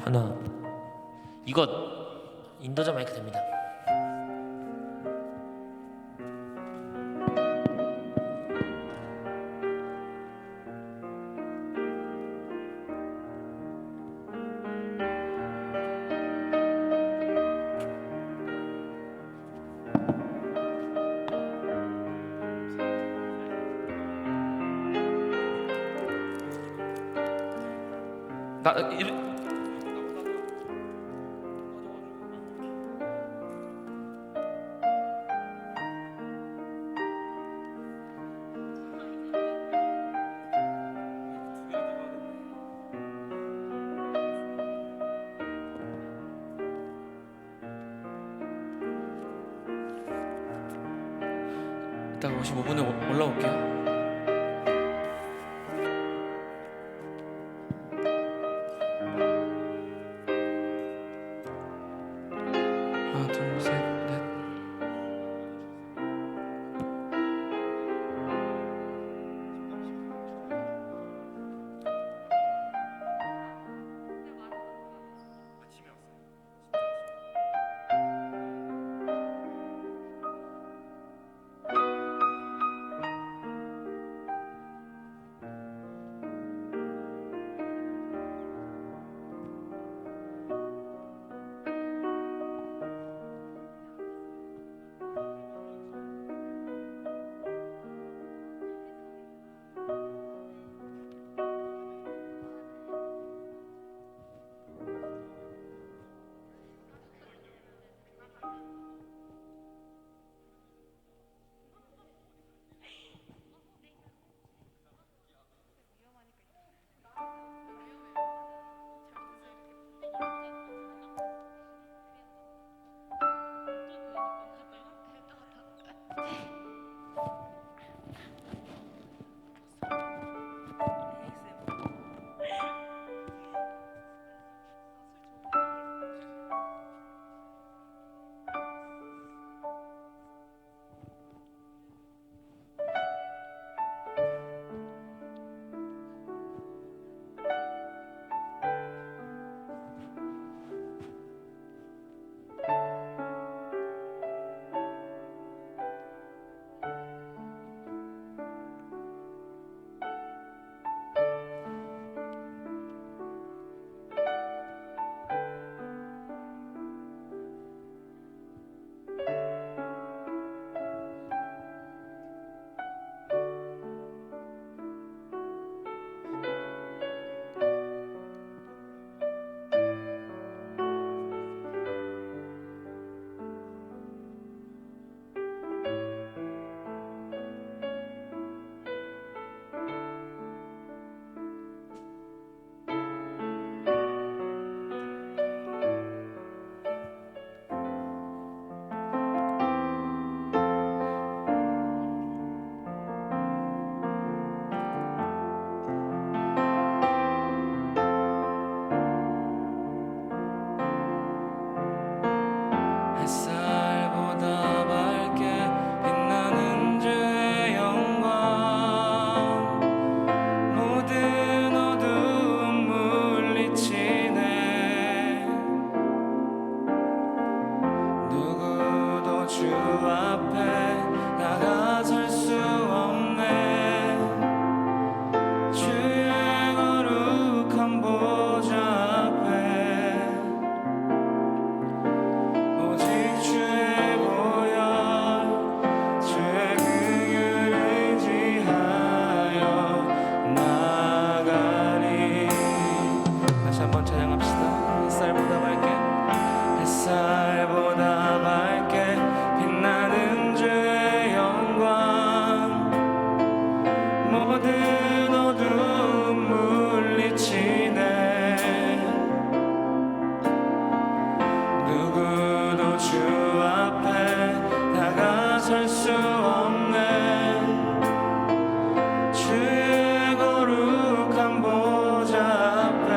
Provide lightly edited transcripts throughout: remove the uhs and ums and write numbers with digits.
하나. 이거 인도자 마이크 됩니다. 나 이따가 55분에 올라올게요. 하나, 둘, 셋, 넷. 햇살보다 밝게 빛나는 주의 영광, 모든 어두움 물리치네. 누구도 주 앞에 나가설 수 없네. 주의 거룩한 보좌 앞에 주의 보혈, 주의 긍휼을 의지하여 나가리. 다시 한번 찬양합시다. 햇살보다 밝게, 햇살보다 밝게 빛나는 주의 영광, 모든 어두움 물리치네. 누구도 주 앞에 다가설 수 없네. 주의 거룩한 보좌 앞에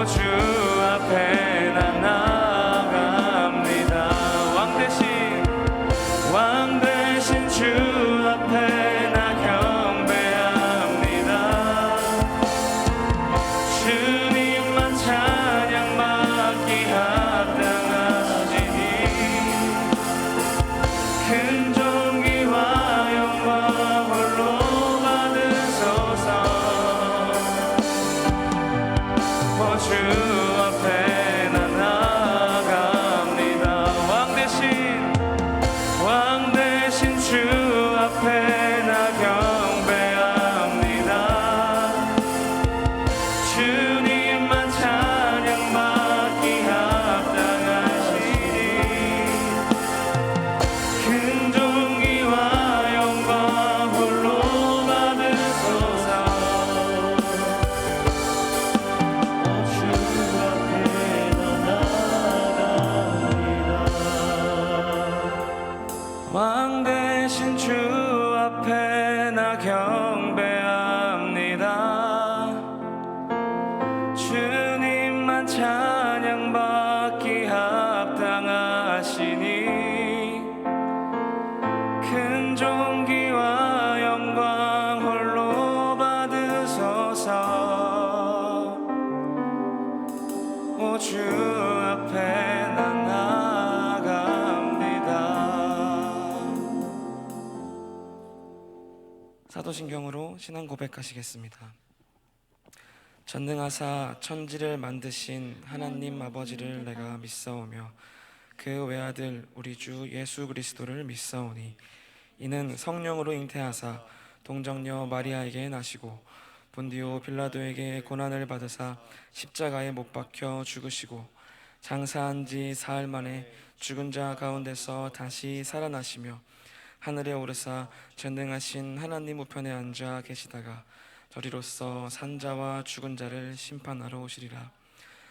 주 앞에 나 나아갑니다. 왕 대신 주 앞에 나 경배합니다. 주님만 찬양받기 합당하시니 큰 존귀와 영광 홀로 받으소서. 주 앞에 나 나아갑니다. 왕 대신 주 앞에 나 경배합니다. 주님만 찬양받기 합당하시니 큰 존귀와 영광 홀로 받으소서. 왕 대신 주 앞에 나 경배합니다. 주님만 찬양받기 합당하시니 큰 존귀와 영광 홀로 받으소서. 오 주 앞에 나 사도신경으로 신앙 고백하시겠습니다. 전능하사 천지를 만드신 하나님 아버지를 내가 믿사오며 그 외아들 우리 주 예수 그리스도를 믿사오니 이는 성령으로 잉태하사 동정녀 마리아에게 나시고 본디오 빌라도에게 고난을 받으사 십자가에 못 박혀 죽으시고 장사한 지 사흘 만에 죽은 자 가운데서 다시 살아나시며 하늘에 오르사 전능하신 하나님 우편에 앉아 계시다가 저리로서 산자와 죽은 자를 심판하러 오시리라.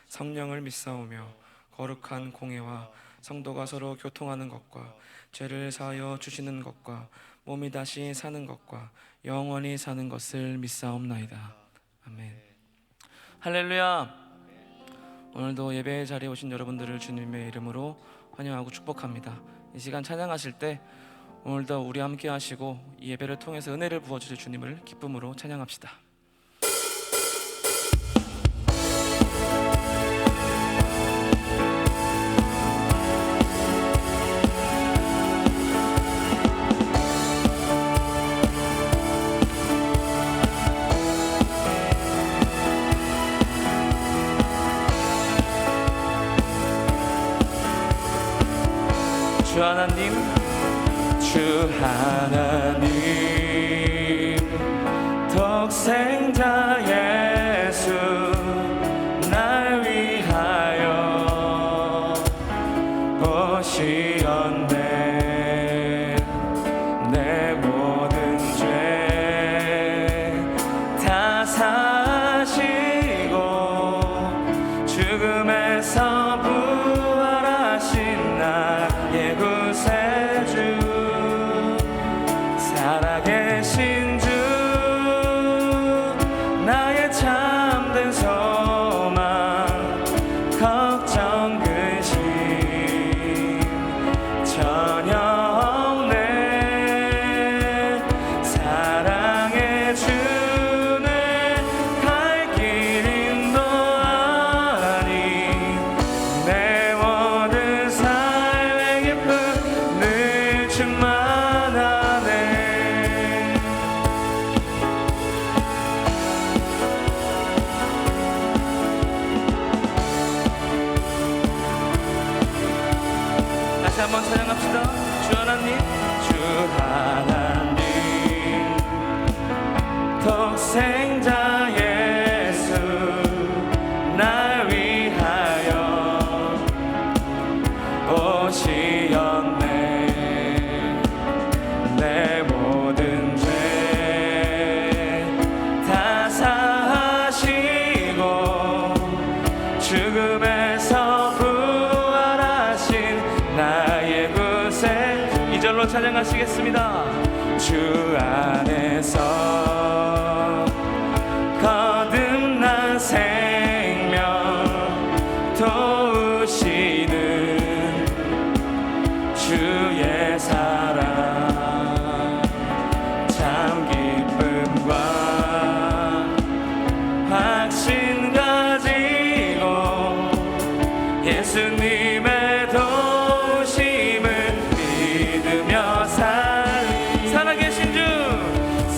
성령을 믿사오며 거룩한 공회와 성도가 서로 교통하는 것과 죄를 사하여 주시는 것과 몸이 다시 사는 것과 영원히 사는 것을 믿사옵나이다. 아멘. 할렐루야. 오늘도 예배의 자리에 오신 여러분들을 주님의 이름으로 환영하고 축복합니다. 이 시간 찬양하실 때 오늘도 우리 함께 하시고 이 예배를 통해서 은혜를 부어주실 주님을 기쁨으로 찬양합시다. 주 하나님, 주 하나님, 독생자 예수 날 위하여 오시었네. 내 모든 죄 다 사시고 죽음에서 부활하신 나의 구세주, 살아계신 주, 나의 참된 소망, 걱정 근심 전혀 없네. 사랑해 주네. 갈 길 인도하니 내 모든 삶의 기쁨 늘 충만하네. 다시 한번 찬양합시다. 주 하나님, 주 하나님, 독생자 예수 날 위하여 오시었네. 내 모든 죄 다 사하시고 죽음에서 부활하신 나의 구세. 이 절로 찬양하시겠습니다. 주 안에서 거듭난 생명 확신 가지고 예수님의 도우심을 믿으며 살아계신 주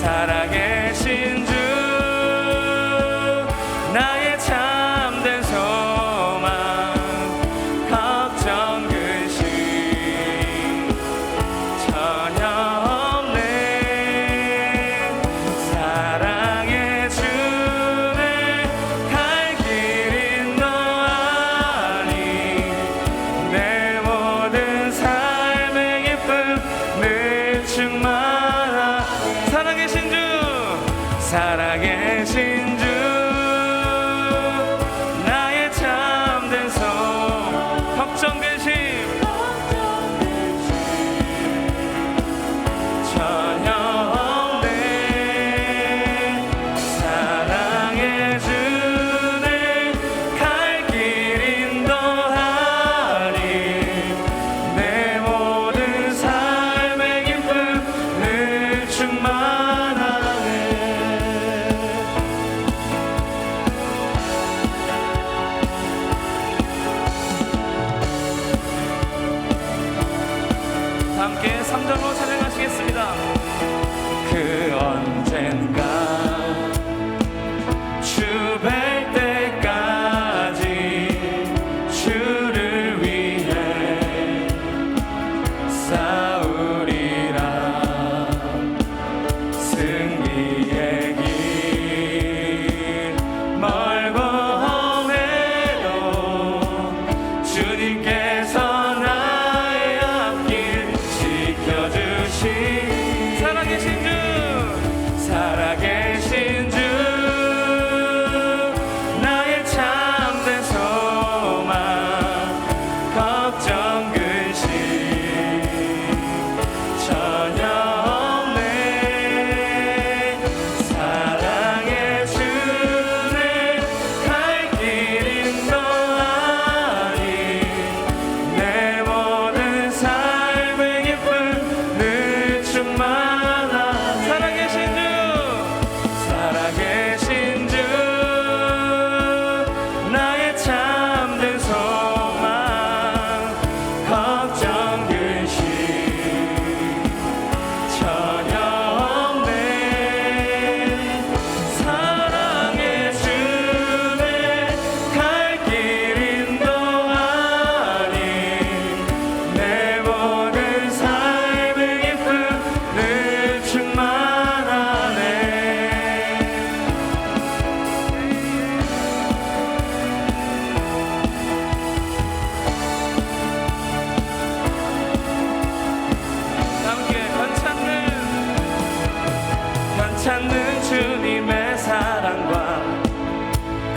살아계신 주 나의 참된 소망 걱정 근심 전혀 없네 사랑의 주네 갈 길인 너 아니 내 모든 삶의 기쁨 늘 충만하 살아계신 주 살아계신 주 나의 참된 소망 걱정 근심 전혀 없네 사랑의 주네 갈 길인 너 아니 내 모든 삶의 기쁨 늘 충만하네 함께 3절로 찬양하시겠습니다. 그 언젠가 주 뵐 때까지 주를 위해 싸우리라 승리의 길 멀고 험해도 주님께서 나의 앞길 지켜주시 살아계신 주 살아계신 주 나의 참된 소망 걱정 근심 전혀 없네 사랑의 주네 갈 길인 너 아니 내 모든 삶의 기쁨 늘 충만하 살아계신 주 살아계신 주 나의 참된 소망 걱정 근심 전혀 없네 사랑의 주네 갈 길인 너 아니 내 모든 삶의 기쁨 늘 충만하네 함께 괜찮는 주님의 사랑과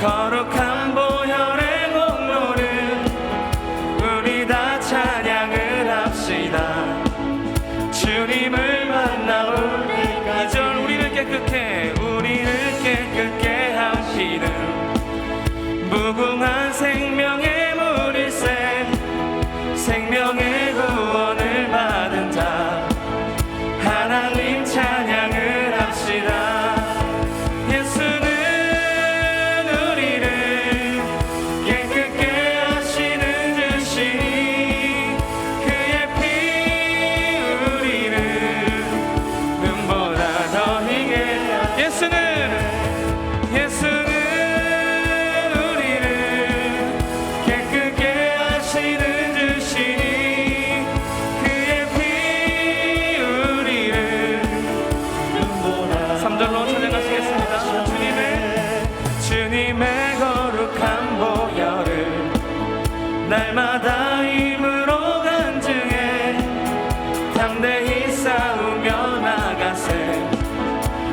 거룩한 보혈의 공로를 우리 다 찬양을 합시다. 주님을 만나올 때까지 우리를 깨끗게 하시는 무궁한 생명의 물일새 생명의 구원을 받은 자 하나님 찬양을 합시다. 예수는 우리를 깨끗게 하시는 주시니 그의 피 우리를 눈보다 더 희게 예수는 우리를 깨끗게 하시는 주시니 그의 피 우리를 눈보다 3절로 찬양하시겠습니다. 주님의 거룩한 보혈을 날마다 힘으로 간증해 담대히 싸우며 나가세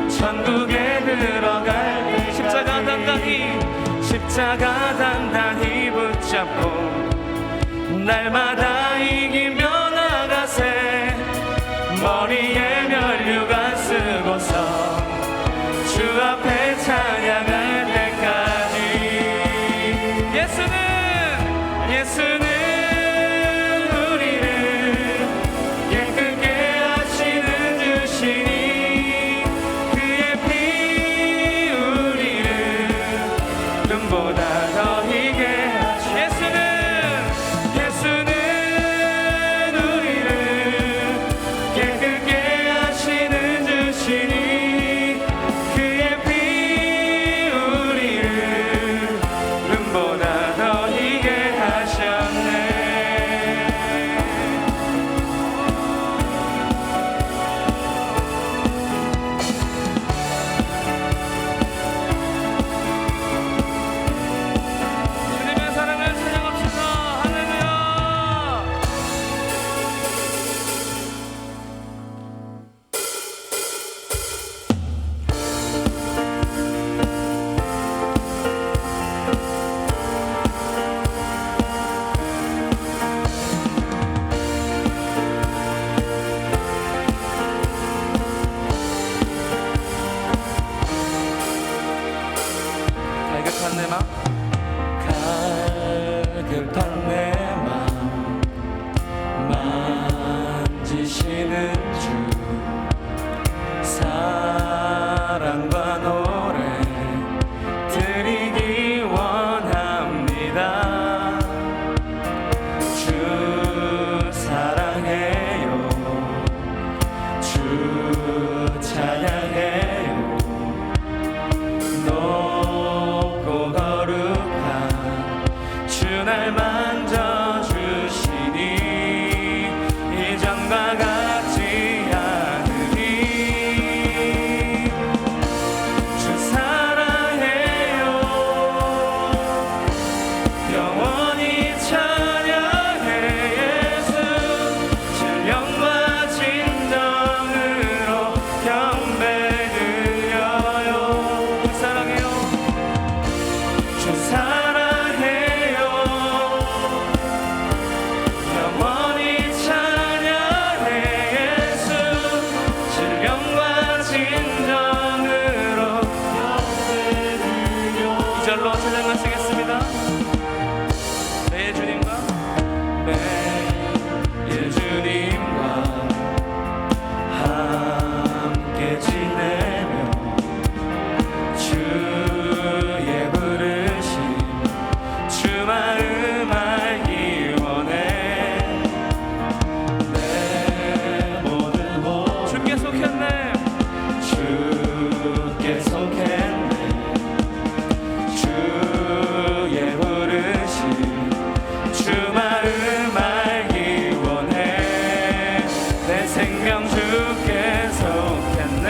천국에 들어갈 때 십자가 단단히 붙잡고 날마다 이기며 나가세 머리에 면류관 쓰고서 주 앞에 찬양할 때까지 예수는 우리를 깨끗게 하시는 주시니 그의 피 우리를 갈급한 내 맘, 갈급한 내 맘 만지시는 주, 사랑과 노래 드리기 원합니다. 주 사랑해요, 주 찬양해요. 높고 거룩한 주 날 만져주시니 이전과 같지 않으니 주 사랑해요, 영원히 찬양해 예수. 신령과 진정으로 경배 드려요. 주 사랑해요, 주 사랑해요, 영원히 찬양해 예수. 신령과 진정으로 경배 드려. 이절로 찬양하시겠습니다. 내 주님과 매일 주님과 함께 지내며 주의 부르심 주 마음 알기 원해. 내 모든 곳 주께 속했네, 주께 속했네. 주의 부르심 주 마음 알기 원해. 내 생명 주께 속했네.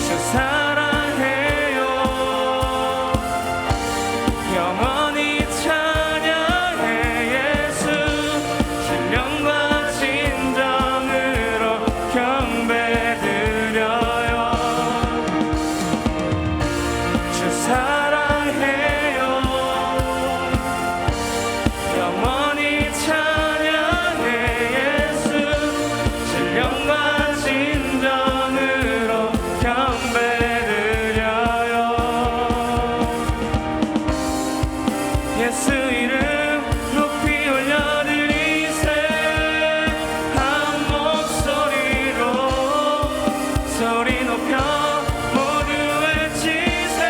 주 사랑해요, 영원히 찬양해 예수. 신령과 진정으로 경배 드려요. 주 사랑해요, 영원히 찬양해 예수. 신령과 진정으로 경배 드려요. 예수 이름 높이 올려드리세. 한 목소리로 소리 높여 모두 외치세.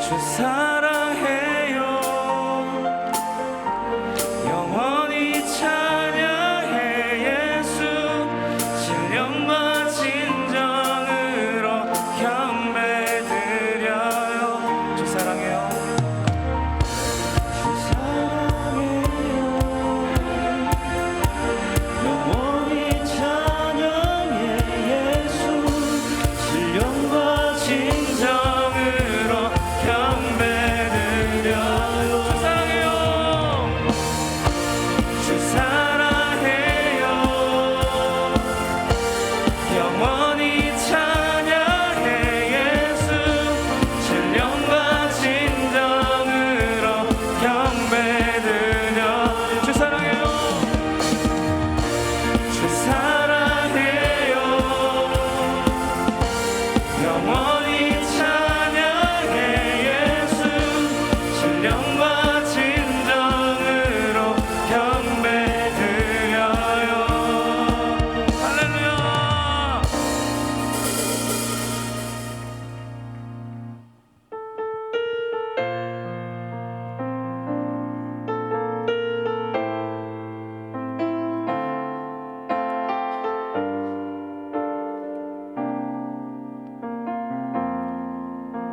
주 사랑해요, 영원히 찬양해 예수. 신령과 진정으로 경배 드려요. 주 사랑해요, 주 사랑해요, 영원히 찬양해 예수. 신령과 진정으로 경배 드려요. 주 사랑해요, 주 사랑해요, 영원히 찬양해 예수. 신령과 진정으로 경배 드려. 주 사랑해요, 주 사랑해요, 영원히 찬양해 예수. 신령과 진정으로 경배 드려요. 할렐루야.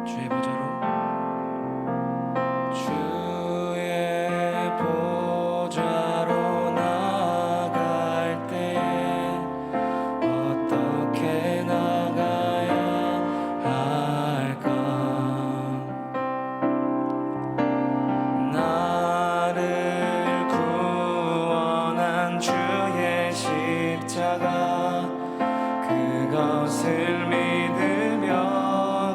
주의 보좌로, 주의 보좌로 나아갈 때 어떻게 나가야 할까? 나를 구원한 주의 십자가, 그것을 믿으며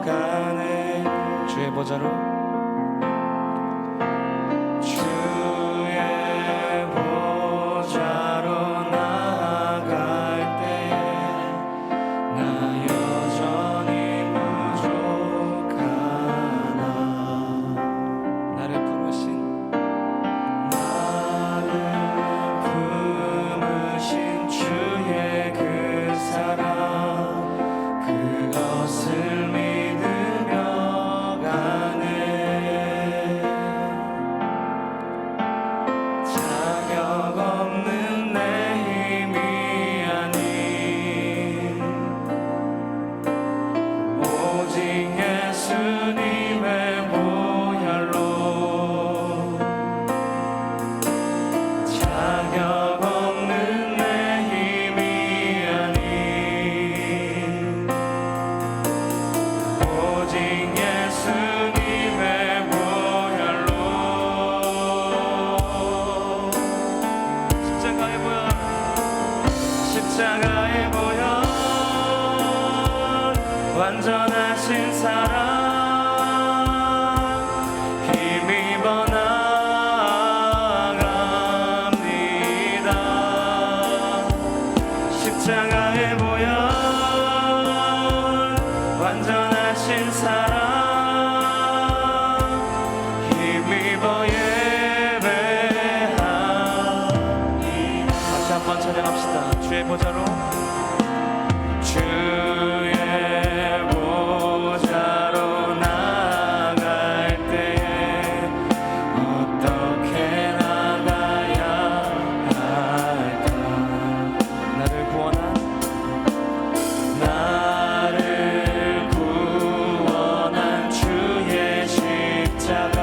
가네. 주의 보좌로, 주의 보좌로 나아갈 십자가의 보혈 완전하신 사랑 힘입어 나아갑니다. 십자가의 보혈 완전하신 사랑 힘입어 예배하니. 다시 한번 찬양합시다. 주의 보좌로 주의 보좌로 나아갈 때에 어떻게 나가야 할까. 나를 구원한 주의 십자가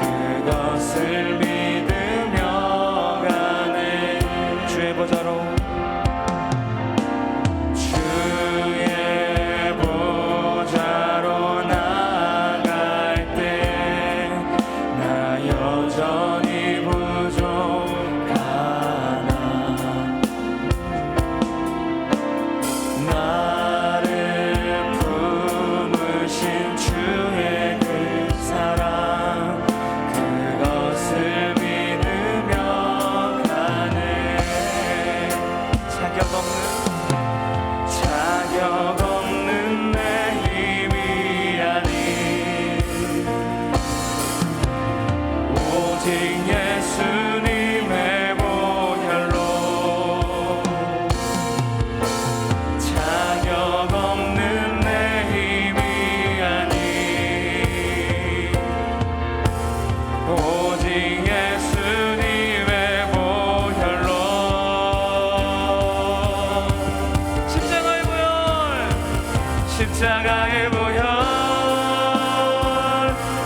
그것을 믿으며 가네. 주의 보좌로 나아갈 때 나 여전히 부족하나. 나를 품으신 주의 그 사랑 그것을 믿으며 가네. 자격 없는 내 힘이 아닌 오직 예수님의 보혈로. 자격 없는 내 힘이 아닌 오직 예수님의 보혈로. 십자가의 보혈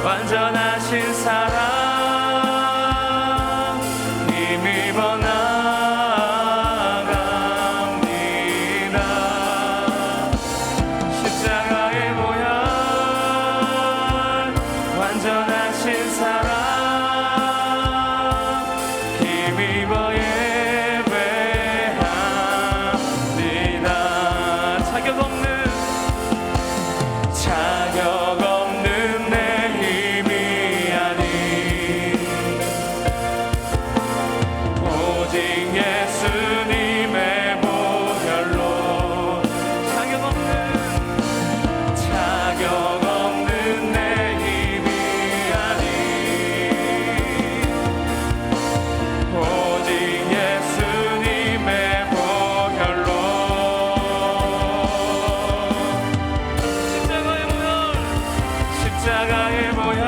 완전하신 사랑 힘입어 나아갑니다. 십자가의 보혈 완전하신 사랑 힘입어 예배합니다. 자격 없는 내 힘이 아닌 오직 예수님의 보혈로. 자격 없는 내 힘이 아닌 오직 예수님의 보혈로. 십자가의 보혈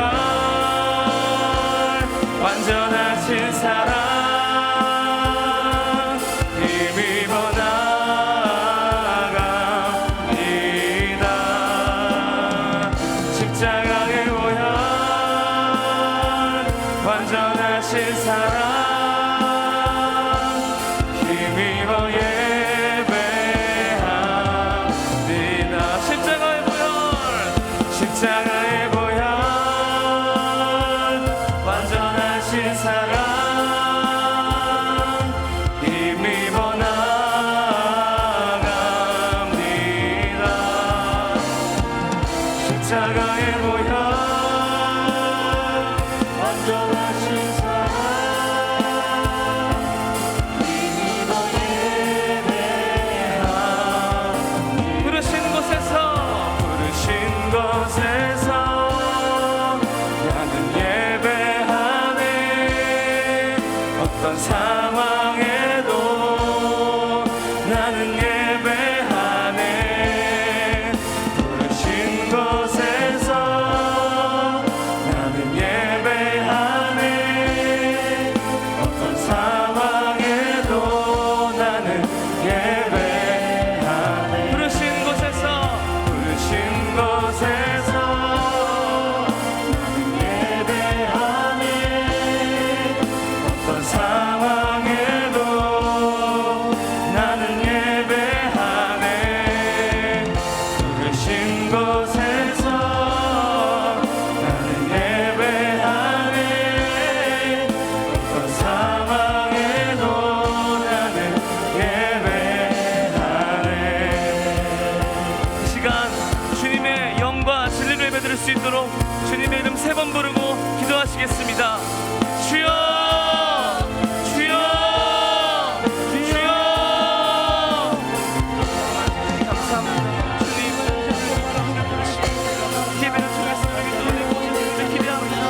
완전하신 사랑 힘입어 나아갑니다. 십자가의 보혈 완전하신 사랑 힘입어 예배합니다. 십자가의 보혈 완전하신 사랑 힘입어 나아갑니다. 십자가의 보혈 완전하신 사랑 힘입어 예배하니. 부르신 곳에서 나는 예배하네. 어떤 상황에도 나는 예배하네. 부르신 곳에서 세 번 부르고 기도하시겠습니다. 주여, 주여, 주여. 감사합니다. 주님, 예배를 통해서 우리에게 또내 모습을 기대합니다.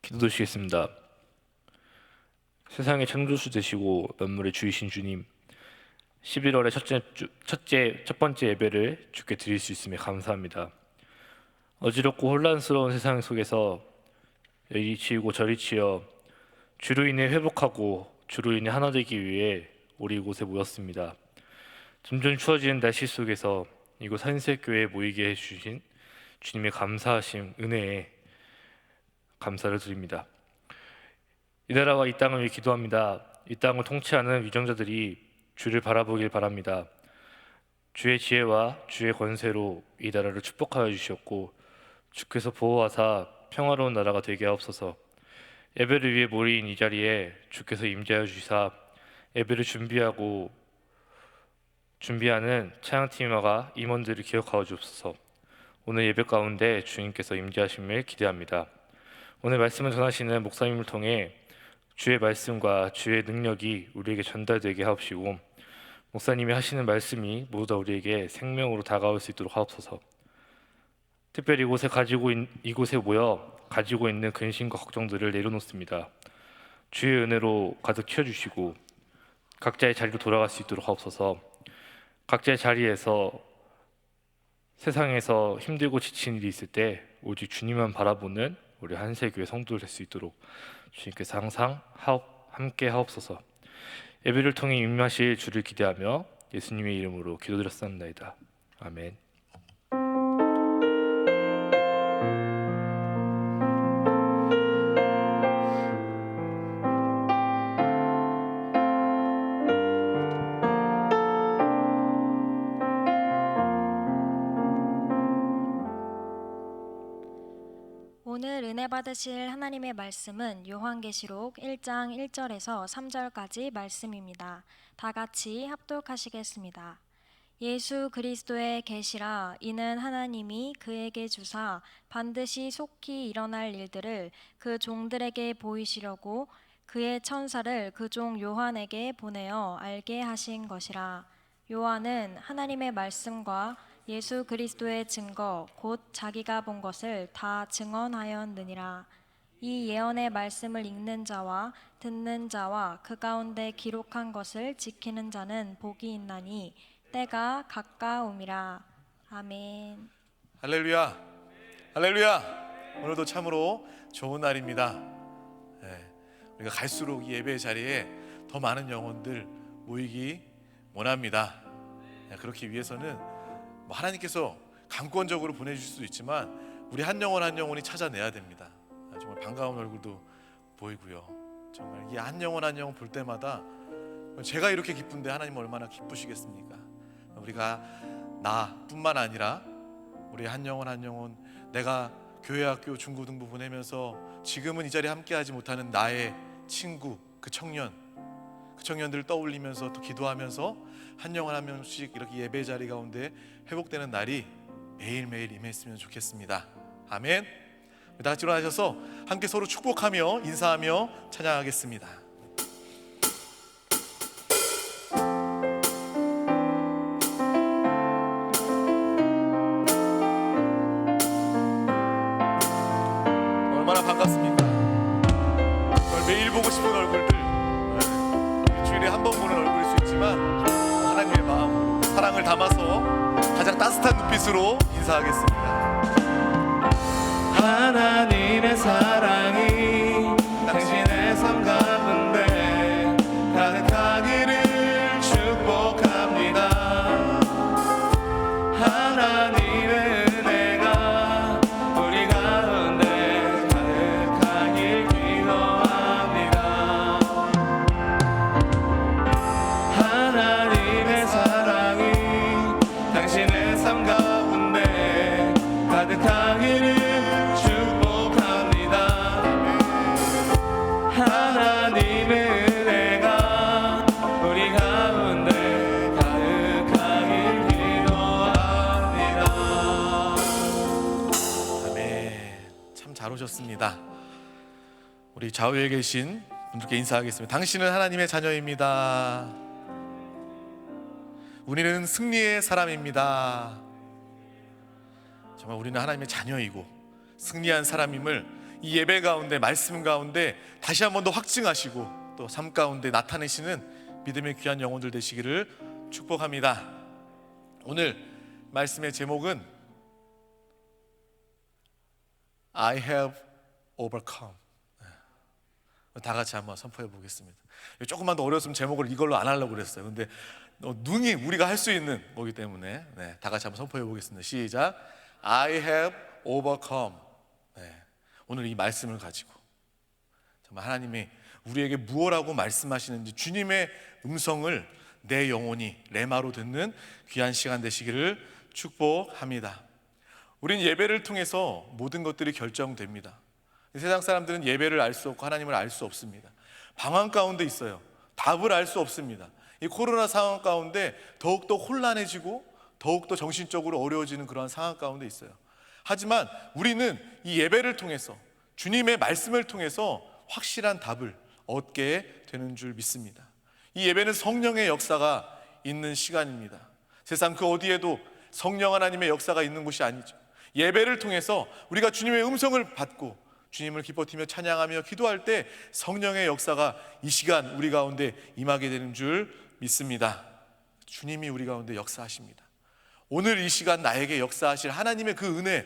기도드리겠습니다. 세상의 창조주 되시고 만물의 주이신 주님, 11월의 첫 번째 예배를 주께 드릴 수 있음에 감사합니다. 어지럽고 혼란스러운 세상 속에서 이리 치이고 저리 치여 주로 인해 회복하고 주로 인해 하나 되기 위해 우리 이곳에 모였습니다. 점점 추워지는 날씨 속에서 이곳 한색교회에 모이게 해주신 주님의 감사하심, 은혜에 감사를 드립니다. 이 나라와 이 땅을 위해 기도합니다. 이 땅을 통치하는 위정자들이 주를 바라보길 바랍니다. 주의 지혜와 주의 권세로 이 나라를 축복하여 주셨고 주께서 보호하사 평화로운 나라가 되게 하옵소서. 예배를 위해 모인 이 자리에 주께서 임재하여 주시사 예배를 준비하는 찬양팀과 임원들을 기억하여 주옵소서. 오늘 예배 가운데 주님께서 임재하심을 기대합니다. 오늘 말씀을 전하시는 목사님을 통해 주의 말씀과 주의 능력이 우리에게 전달되게 하옵시고 목사님이 하시는 말씀이 모두 다 우리에게 생명으로 다가올 수 있도록 하옵소서. 특별히 이곳에 모여 가지고 있는 근심과 걱정들을 내려놓습니다. 주의 은혜로 가득 채워주시고 각자의 자리로 돌아갈 수 있도록 하옵소서. 각자의 자리에서 세상에서 힘들고 지친 일이 있을 때 오직 주님만 바라보는 우리 한세교회 성도들 될 수 있도록 주님께서 항상 함께 하옵소서. 예배를 통해 임하실 주를 기대하며 예수님의 이름으로 기도드렸사옵나이다. 아멘. 오늘 은혜 받으실 하나님의 말씀은 요한계시록 1장 1절에서 3절까지 말씀입니다. 다 같이 합독하시겠습니다. 예수 그리스도의 계시라. 이는 하나님이 그에게 주사 반드시 속히 일어날 일들을 그 종들에게 보이시려고 그의 천사를 그 종 요한에게 보내어 알게 하신 것이라. 요한은 하나님의 말씀과 예수 그리스도의 증거 곧 자기가 본 것을 다 증언하였느니라. 이 예언의 말씀을 읽는 자와 듣는 자와 그 가운데 기록한 것을 지키는 자는 복이 있나니 때가 가까움이라. 아멘. 할렐루야, 할렐루야. 오늘도 참으로 좋은 날입니다. 우리가 갈수록 이 예배 자리에 더 많은 영혼들 모이기 원합니다. 그렇기 위해서는 하나님께서 강권적으로 보내주실 수도 있지만 우리 한 영혼 한 영혼이 찾아내야 됩니다. 정말 반가운 얼굴도 보이고요. 정말 이 한 영혼 한 영혼 볼 때마다 제가 이렇게 기쁜데 하나님 얼마나 기쁘시겠습니까? 우리가 나뿐만 아니라 우리 한 영혼 한 영혼, 내가 교회, 학교, 중고등부 보내면서 지금은 이 자리에 함께하지 못하는 나의 친구, 그 청년들을 떠올리면서 또 기도하면서 한 영혼 한 명씩 이렇게 예배 자리 가운데 회복되는 날이 매일매일 임했으면 좋겠습니다. 아멘. 다 같이 일어나셔서 함께 서로 축복하며 인사하며 찬양하겠습니다. 얼마나 반갑습니까? 정말 매일 보고 싶은 얼굴들, 일주일에 한 번 보는 얼굴일 수 있지만 하나님의 마음으로 사랑을 담아서 가장 따뜻한 눈빛으로 인사하겠습니다. 하나님의 사랑이 당신의 삶 가운데 가득하기를 축복합니다. 하나님의 은혜가 우리 가운데 가득하길 기도합니다. 하나님의 사랑이 당신의 삶 가운데 가득하기를 하나님의 은혜가 우리 가운데 가득하길 기도합니다. 아멘. 참 잘 오셨습니다. 우리 좌우에 계신 분들께 인사하겠습니다. 당신은 하나님의 자녀입니다. 우리는 승리의 사람입니다. 정말 우리는 하나님의 자녀이고 승리한 사람임을 이 예배 가운데, 말씀 가운데 다시 한 번 더 확증하시고 또 삶 가운데 나타내시는 믿음의 귀한 영혼들 되시기를 축복합니다. 오늘 말씀의 제목은 I have overcome. 다 같이 한번 선포해 보겠습니다. 조금만 더 어려웠으면 제목을 이걸로 안 하려고 그랬어요. 근데 능히 우리가 할 수 있는 거기 때문에 다 같이 한번 선포해 보겠습니다. 시작. I have overcome. 오늘 이 말씀을 가지고 정말 하나님이 우리에게 무엇라고 말씀하시는지 주님의 음성을 내 영혼이 레마로 듣는 귀한 시간 되시기를 축복합니다. 우린 예배를 통해서 모든 것들이 결정됩니다. 세상 사람들은 예배를 알 수 없고 하나님을 알 수 없습니다. 방황 가운데 있어요. 답을 알 수 없습니다. 이 코로나 상황 가운데 더욱더 혼란해지고 더욱더 정신적으로 어려워지는 그러한 상황 가운데 있어요. 하지만 우리는 이 예배를 통해서 주님의 말씀을 통해서 확실한 답을 얻게 되는 줄 믿습니다. 이 예배는 성령의 역사가 있는 시간입니다. 세상 그 어디에도 성령 하나님의 역사가 있는 곳이 아니죠. 예배를 통해서 우리가 주님의 음성을 받고 주님을 기뻐티며 찬양하며 기도할 때 성령의 역사가 이 시간 우리 가운데 임하게 되는 줄 믿습니다. 주님이 우리 가운데 역사하십니다. 오늘 이 시간 나에게 역사하실 하나님의 그 은혜,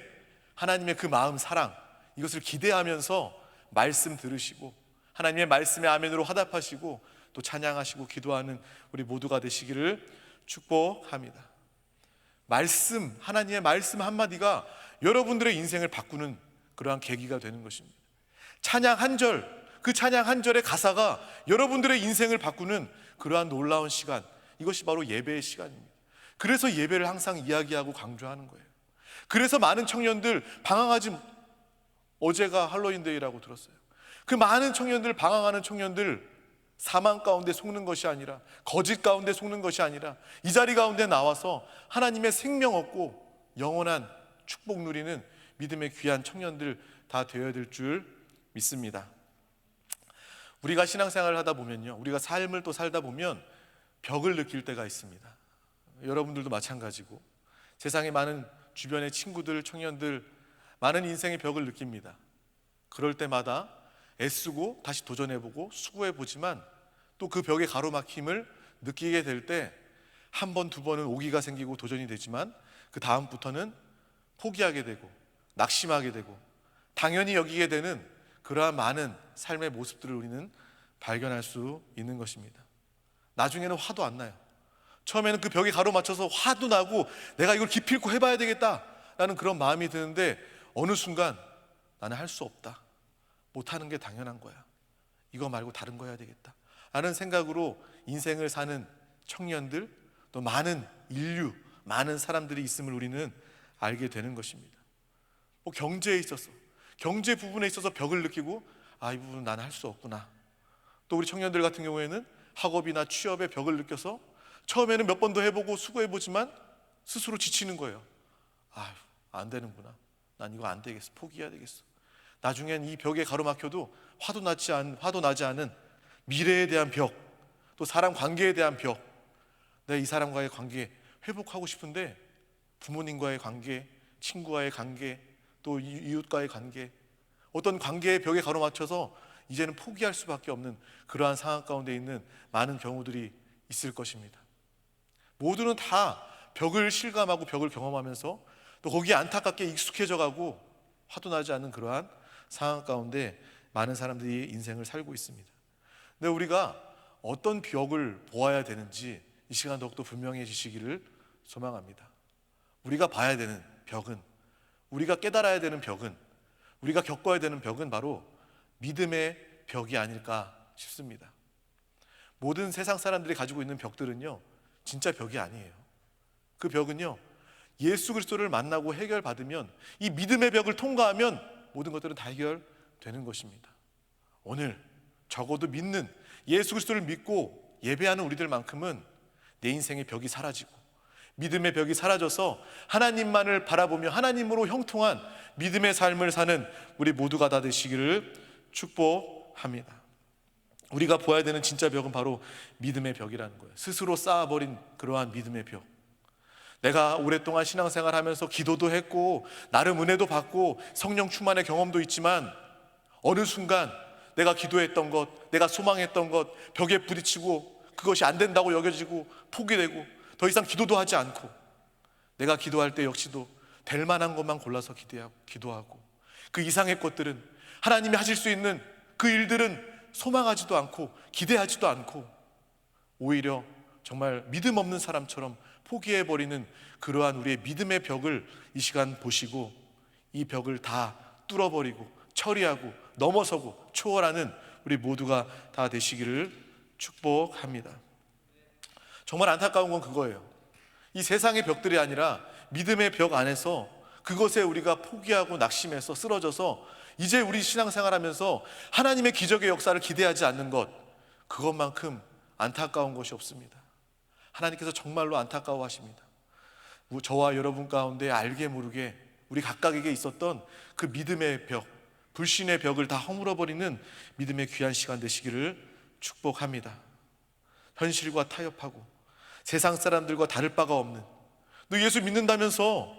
하나님의 그 마음, 사랑, 이것을 기대하면서 말씀 들으시고 하나님의 말씀에 아멘으로 화답하시고 또 찬양하시고 기도하는 우리 모두가 되시기를 축복합니다. 말씀, 하나님의 말씀 한마디가 여러분들의 인생을 바꾸는 그러한 계기가 되는 것입니다. 찬양 한 절, 그 찬양 한 절의 가사가 여러분들의 인생을 바꾸는 그러한 놀라운 시간, 이것이 바로 예배의 시간입니다. 그래서 예배를 항상 이야기하고 강조하는 거예요. 그래서 많은 청년들 방황하지, 어제가 할로윈데이라고 들었어요. 그 많은 청년들, 방황하는 청년들 사망 가운데 속는 것이 아니라, 거짓 가운데 속는 것이 아니라 이 자리 가운데 나와서 하나님의 생명 얻고 영원한 축복 누리는 믿음의 귀한 청년들 다 되어야 될 줄 믿습니다. 우리가 신앙생활을 하다 보면요, 우리가 삶을 또 살다 보면 벽을 느낄 때가 있습니다. 여러분들도 마찬가지고 세상에 많은 주변의 친구들, 청년들 많은 인생의 벽을 느낍니다. 그럴 때마다 애쓰고 다시 도전해보고 수고해보지만 또 그 벽에 가로막힘을 느끼게 될 때 한 번, 두 번은 오기가 생기고 도전이 되지만 그 다음부터는 포기하게 되고 낙심하게 되고 당연히 여기게 되는 그러한 많은 삶의 모습들을 우리는 발견할 수 있는 것입니다. 나중에는 화도 안 나요. 처음에는 그 벽에 가로막혀서 화도 나고 내가 이걸 기필코 해봐야 되겠다라는 그런 마음이 드는데 어느 순간 나는 할 수 없다, 못하는 게 당연한 거야, 이거 말고 다른 거 해야 되겠다 라는 생각으로 인생을 사는 청년들, 또 많은 인류, 많은 사람들이 있음을 우리는 알게 되는 것입니다. 뭐 경제에 있어서, 경제 부분에 있어서 벽을 느끼고 이 부분은 나는 할 수 없구나. 또 우리 청년들 같은 경우에는 학업이나 취업의 벽을 느껴서 처음에는 몇 번 더 해보고 수고해보지만 스스로 지치는 거예요. 안 되는구나, 난 이거 안 되겠어, 포기해야 되겠어. 나중엔 이 벽에 가로막혀도 화도 나지 않은 미래에 대한 벽, 또 사람 관계에 대한 벽, 내가 이 사람과의 관계 회복하고 싶은데 부모님과의 관계, 친구와의 관계, 또 이웃과의 관계, 어떤 관계의 벽에 가로막혀서 이제는 포기할 수밖에 없는 그러한 상황 가운데 있는 많은 경우들이 있을 것입니다. 모두는 다 벽을 실감하고 벽을 경험하면서 또 거기에 안타깝게 익숙해져 가고 화도 나지 않는 그러한 상황 가운데 많은 사람들이 인생을 살고 있습니다. 근데 우리가 어떤 벽을 보아야 되는지 이 시간 더욱더 분명해지시기를 소망합니다. 우리가 봐야 되는 벽은, 우리가 깨달아야 되는 벽은, 우리가 겪어야 되는 벽은 바로 믿음의 벽이 아닐까 싶습니다. 모든 세상 사람들이 가지고 있는 벽들은요, 진짜 벽이 아니에요. 그 벽은요, 예수 그리스도를 만나고 해결받으면, 이 믿음의 벽을 통과하면 모든 것들은 다 해결되는 것입니다. 오늘 적어도 믿는, 예수 그리스도를 믿고 예배하는 우리들만큼은 내 인생의 벽이 사라지고 믿음의 벽이 사라져서 하나님만을 바라보며 하나님으로 형통한 믿음의 삶을 사는 우리 모두가 다 되시기를 축복합니다. 우리가 보아야 되는 진짜 벽은 바로 믿음의 벽이라는 거예요. 스스로 쌓아버린 그러한 믿음의 벽. 내가 오랫동안 신앙생활하면서 기도도 했고 나름 은혜도 받고 성령 충만의 경험도 있지만 어느 순간 내가 기도했던 것, 내가 소망했던 것 벽에 부딪히고 그것이 안 된다고 여겨지고 포기되고 더 이상 기도도 하지 않고, 내가 기도할 때 역시도 될 만한 것만 골라서 기도하고 그 이상의 것들은, 하나님이 하실 수 있는 그 일들은 소망하지도 않고 기대하지도 않고 오히려 정말 믿음 없는 사람처럼 포기해버리는 그러한 우리의 믿음의 벽을 이 시간 보시고 이 벽을 다 뚫어버리고 처리하고 넘어서고 초월하는 우리 모두가 다 되시기를 축복합니다. 정말 안타까운 건 그거예요. 이 세상의 벽들이 아니라 믿음의 벽 안에서 그것에 우리가 포기하고 낙심해서 쓰러져서 이제 우리 신앙생활하면서 하나님의 기적의 역사를 기대하지 않는 것, 그것만큼 안타까운 것이 없습니다. 하나님께서 정말로 안타까워하십니다. 저와 여러분 가운데 알게 모르게 우리 각각에게 있었던 그 믿음의 벽, 불신의 벽을 다 허물어버리는 믿음의 귀한 시간 되시기를 축복합니다. 현실과 타협하고 세상 사람들과 다를 바가 없는, 너 예수 믿는다면서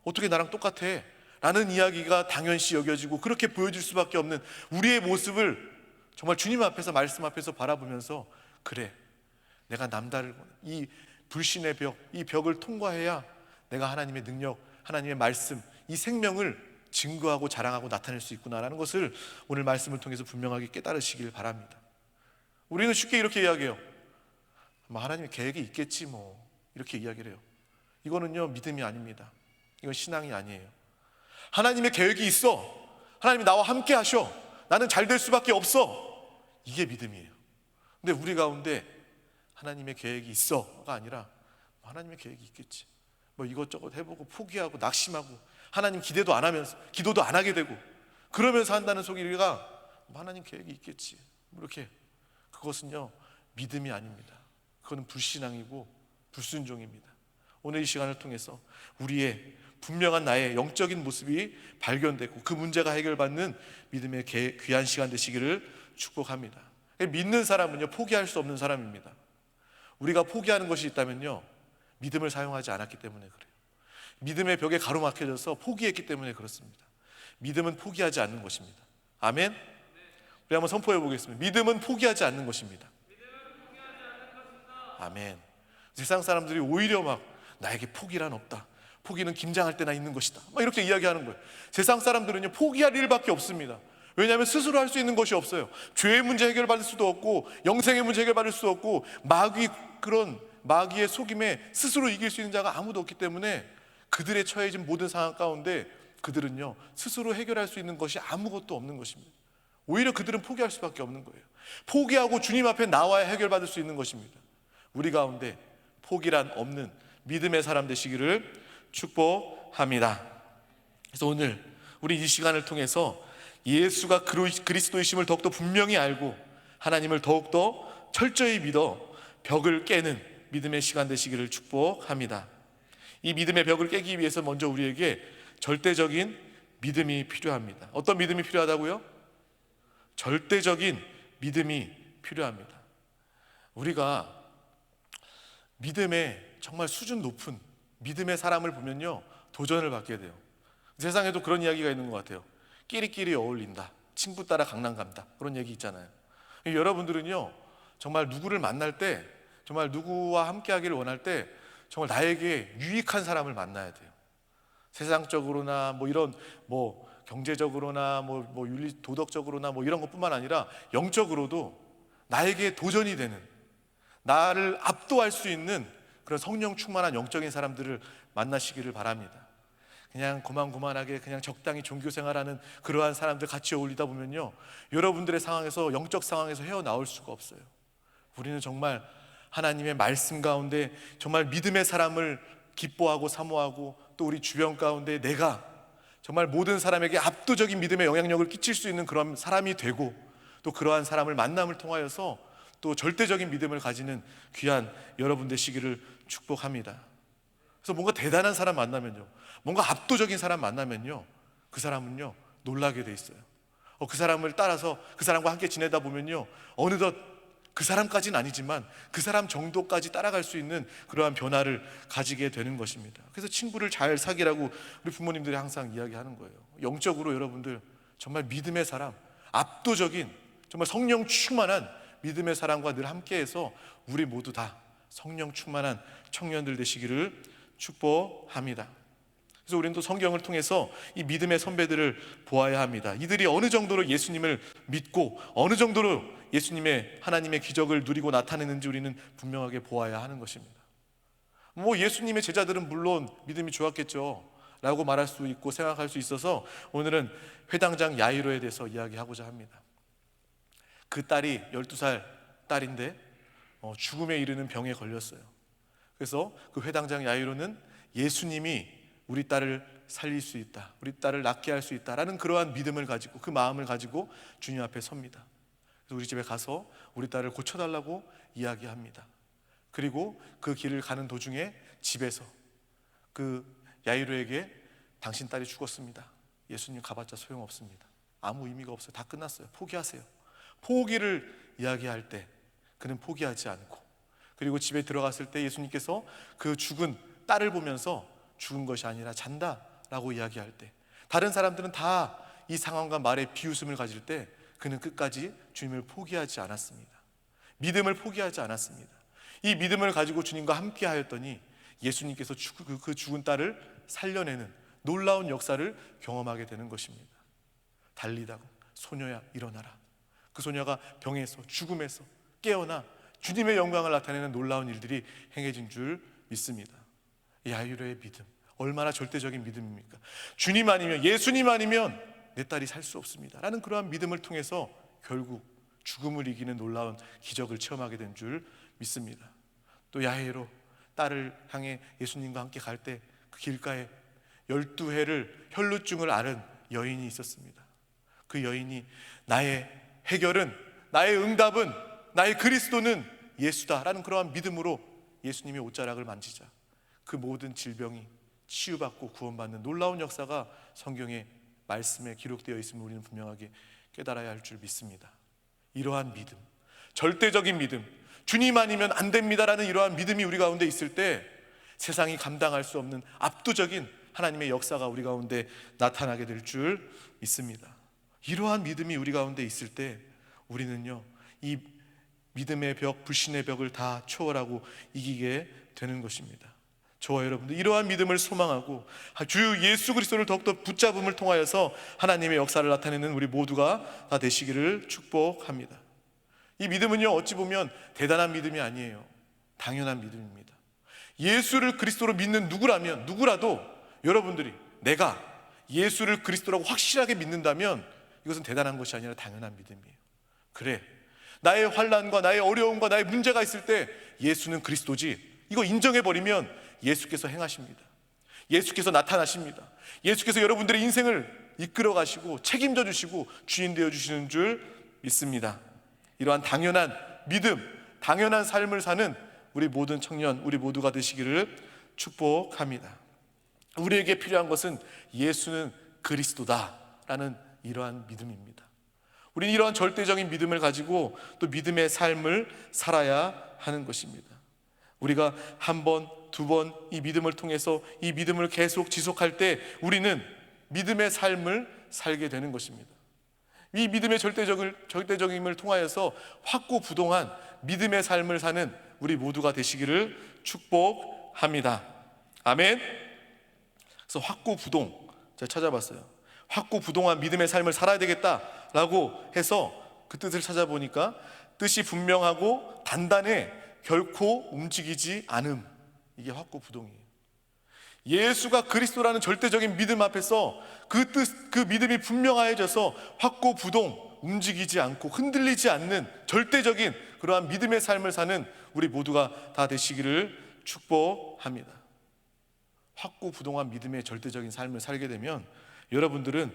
어떻게 나랑 똑같아? 라는 이야기가 당연시 여겨지고 그렇게 보여질 수밖에 없는 우리의 모습을 정말 주님 앞에서, 말씀 앞에서 바라보면서, 그래, 내가 남다르고 이 불신의 벽, 이 벽을 통과해야 내가 하나님의 능력, 하나님의 말씀, 이 생명을 증거하고 자랑하고 나타낼 수 있구나라는 것을 오늘 말씀을 통해서 분명하게 깨달으시길 바랍니다. 우리는 쉽게 이렇게 이야기해요. 하나님의 계획이 있겠지 이렇게 이야기를 해요. 이거는요, 믿음이 아닙니다. 이건 신앙이 아니에요. 하나님의 계획이 있어, 하나님이 나와 함께 하셔, 나는 잘 될 수밖에 없어, 이게 믿음이에요. 근데 우리 가운데 하나님의 계획이 있어가 아니라 하나님의 계획이 있겠지, 이것저것 해보고 포기하고 낙심하고 하나님 기대도 안 하면서 기도도 안 하게 되고 그러면서 한다는 소리가 하나님 계획이 있겠지 이렇게, 그것은요 믿음이 아닙니다. 그거는 불신앙이고 불순종입니다. 오늘 이 시간을 통해서 우리의 분명한 나의 영적인 모습이 발견되고 그 문제가 해결받는 믿음의 귀한 시간 되시기를 축복합니다. 믿는 사람은요 포기할 수 없는 사람입니다. 우리가 포기하는 것이 있다면요 믿음을 사용하지 않았기 때문에 그래요. 믿음의 벽에 가로막혀져서 포기했기 때문에 그렇습니다. 믿음은 포기하지 않는 것입니다. 아멘. 우리 한번 선포해 보겠습니다. 믿음은 포기하지 않는 것입니다. 아멘. 세상 사람들이 오히려 막 나에게 포기란 없다, 포기는 김장할 때나 있는 것이다, 막 이렇게 이야기하는 거예요. 세상 사람들은요, 포기할 일밖에 없습니다. 왜냐하면 스스로 할 수 있는 것이 없어요. 죄의 문제 해결받을 수도 없고, 영생의 문제 해결받을 수도 없고, 그런 마귀의 속임에 스스로 이길 수 있는 자가 아무도 없기 때문에 그들의 처해진 모든 상황 가운데 그들은요, 스스로 해결할 수 있는 것이 아무것도 없는 것입니다. 오히려 그들은 포기할 수밖에 없는 거예요. 포기하고 주님 앞에 나와야 해결받을 수 있는 것입니다. 우리 가운데 포기란 없는 믿음의 사람 되시기를 축복합니다. 그래서 오늘 우리 이 시간을 통해서 예수가 그리스도이심을 더욱더 분명히 알고 하나님을 더욱더 철저히 믿어 벽을 깨는 믿음의 시간 되시기를 축복합니다. 이 믿음의 벽을 깨기 위해서 먼저 우리에게 절대적인 믿음이 필요합니다. 어떤 믿음이 필요하다고요? 절대적인 믿음이 필요합니다. 우리가 믿음의 정말 수준 높은 믿음의 사람을 보면요, 도전을 받게 돼요. 세상에도 그런 이야기가 있는 것 같아요. 끼리끼리 어울린다, 친구 따라 강남 간다, 그런 얘기 있잖아요. 여러분들은요, 정말 누구를 만날 때, 정말 누구와 함께 하기를 원할 때 정말 나에게 유익한 사람을 만나야 돼요. 세상적으로나 이런 경제적으로나 윤리 도덕적으로나 이런 것뿐만 아니라 영적으로도 나에게 도전이 되는, 나를 압도할 수 있는 그런 성령 충만한 영적인 사람들을 만나시기를 바랍니다. 그냥 고만고만하게 그냥 적당히 종교 생활하는 그러한 사람들 같이 어울리다 보면요, 여러분들의 상황에서, 영적 상황에서 헤어나올 수가 없어요. 우리는 정말 하나님의 말씀 가운데 정말 믿음의 사람을 기뻐하고 사모하고, 또 우리 주변 가운데 내가 정말 모든 사람에게 압도적인 믿음의 영향력을 끼칠 수 있는 그런 사람이 되고, 또 그러한 사람을 만남을 통하여서 또 절대적인 믿음을 가지는 귀한 여러분 되시기를 축복합니다. 그래서 뭔가 대단한 사람 만나면요, 뭔가 압도적인 사람 만나면요, 그 사람은요 놀라게 돼 있어요. 그 사람을 따라서 그 사람과 함께 지내다 보면요, 어느덧 그 사람까지는 아니지만 그 사람 정도까지 따라갈 수 있는 그러한 변화를 가지게 되는 것입니다. 그래서 친구를 잘 사귀라고 우리 부모님들이 항상 이야기하는 거예요. 영적으로 여러분들 정말 믿음의 사람, 압도적인 정말 성령 충만한 믿음의 사람과 늘 함께해서 우리 모두 다 성령 충만한 청년들 되시기를 축복합니다. 그래서 우리는 또 성경을 통해서 이 믿음의 선배들을 보아야 합니다. 이들이 어느 정도로 예수님을 믿고 어느 정도로 예수님의 하나님의 기적을 누리고 나타내는지 우리는 분명하게 보아야 하는 것입니다. 예수님의 제자들은 물론 믿음이 좋았겠죠 라고 말할 수 있고 생각할 수 있어서 오늘은 회당장 야이로에 대해서 이야기하고자 합니다. 그 딸이 12살 딸인데 죽음에 이르는 병에 걸렸어요. 그래서 그 회당장 야이로는 예수님이 우리 딸을 살릴 수 있다, 우리 딸을 낫게 할 수 있다라는 그러한 믿음을 가지고, 그 마음을 가지고 주님 앞에 섭니다. 그래서 우리 집에 가서 우리 딸을 고쳐달라고 이야기합니다. 그리고 그 길을 가는 도중에 집에서 그 야이로에게 당신 딸이 죽었습니다, 예수님 가봤자 소용없습니다, 아무 의미가 없어요, 다 끝났어요, 포기하세요, 포기를 이야기할 때 그는 포기하지 않고, 그리고 집에 들어갔을 때 예수님께서 그 죽은 딸을 보면서 죽은 것이 아니라 잔다라고 이야기할 때, 다른 사람들은 다 이 상황과 말에 비웃음을 가질 때 그는 끝까지 주님을 포기하지 않았습니다. 믿음을 포기하지 않았습니다. 이 믿음을 가지고 주님과 함께 하였더니 예수님께서 그 죽은 딸을 살려내는 놀라운 역사를 경험하게 되는 것입니다. 달리다가 소녀야 일어나라, 그 소녀가 병에서 죽음에서 깨어나 주님의 영광을 나타내는 놀라운 일들이 행해진 줄 믿습니다. 야이로의 믿음, 얼마나 절대적인 믿음입니까? 주님 아니면, 예수님 아니면 내 딸이 살 수 없습니다 라는 그러한 믿음을 통해서 결국 죽음을 이기는 놀라운 기적을 체험하게 된 줄 믿습니다. 또 야이로 딸을 향해 예수님과 함께 갈 때 그 길가에 12해를 혈루증을 앓은 여인이 있었습니다. 그 여인이 나의 해결은, 나의 응답은, 나의 그리스도는 예수다라는 그러한 믿음으로 예수님의 옷자락을 만지자 그 모든 질병이 치유받고 구원받는 놀라운 역사가 성경의 말씀에 기록되어 있음을 우리는 분명하게 깨달아야 할 줄 믿습니다. 이러한 믿음, 절대적인 믿음, 주님 아니면 안 됩니다라는 이러한 믿음이 우리 가운데 있을 때 세상이 감당할 수 없는 압도적인 하나님의 역사가 우리 가운데 나타나게 될 줄 믿습니다. 이러한 믿음이 우리 가운데 있을 때 우리는요, 이 믿음의 벽, 불신의 벽을 다 초월하고 이기게 되는 것입니다. 저와 여러분들 이러한 믿음을 소망하고 주 예수 그리스도를 더욱더 붙잡음을 통하여서 하나님의 역사를 나타내는 우리 모두가 다 되시기를 축복합니다. 이 믿음은요, 어찌 보면 대단한 믿음이 아니에요. 당연한 믿음입니다. 예수를 그리스도로 믿는 누구라도 여러분들이 내가 예수를 그리스도라고 확실하게 믿는다면 이것은 대단한 것이 아니라 당연한 믿음이에요. 그래, 나의 환난과 나의 어려움과 나의 문제가 있을 때 예수는 그리스도지, 이거 인정해버리면 예수께서 행하십니다. 예수께서 나타나십니다. 예수께서 여러분들의 인생을 이끌어 가시고 책임져 주시고 주인 되어 주시는 줄 믿습니다. 이러한 당연한 믿음, 당연한 삶을 사는 우리 모든 청년, 우리 모두가 되시기를 축복합니다. 우리에게 필요한 것은 예수는 그리스도다라는 이러한 믿음입니다. 우리는 이러한 절대적인 믿음을 가지고 또 믿음의 삶을 살아야 하는 것입니다. 우리가 한 번, 두 번 이 믿음을 통해서 이 믿음을 계속 지속할 때 우리는 믿음의 삶을 살게 되는 것입니다. 이 믿음의 절대적임을 통하여서 확고부동한 믿음의 삶을 사는 우리 모두가 되시기를 축복합니다. 아멘. 그래서 확고부동, 제가 찾아봤어요. 확고부동한 믿음의 삶을 살아야 되겠다라고 해서 그 뜻을 찾아보니까 뜻이 분명하고 단단해 결코 움직이지 않음, 이게 확고부동이에요. 예수가 그리스도라는 절대적인 믿음 앞에서 그 믿음이 분명해져서 확고부동, 움직이지 않고 흔들리지 않는 절대적인 그러한 믿음의 삶을 사는 우리 모두가 다 되시기를 축복합니다. 확고부동한 믿음의 절대적인 삶을 살게 되면 여러분들은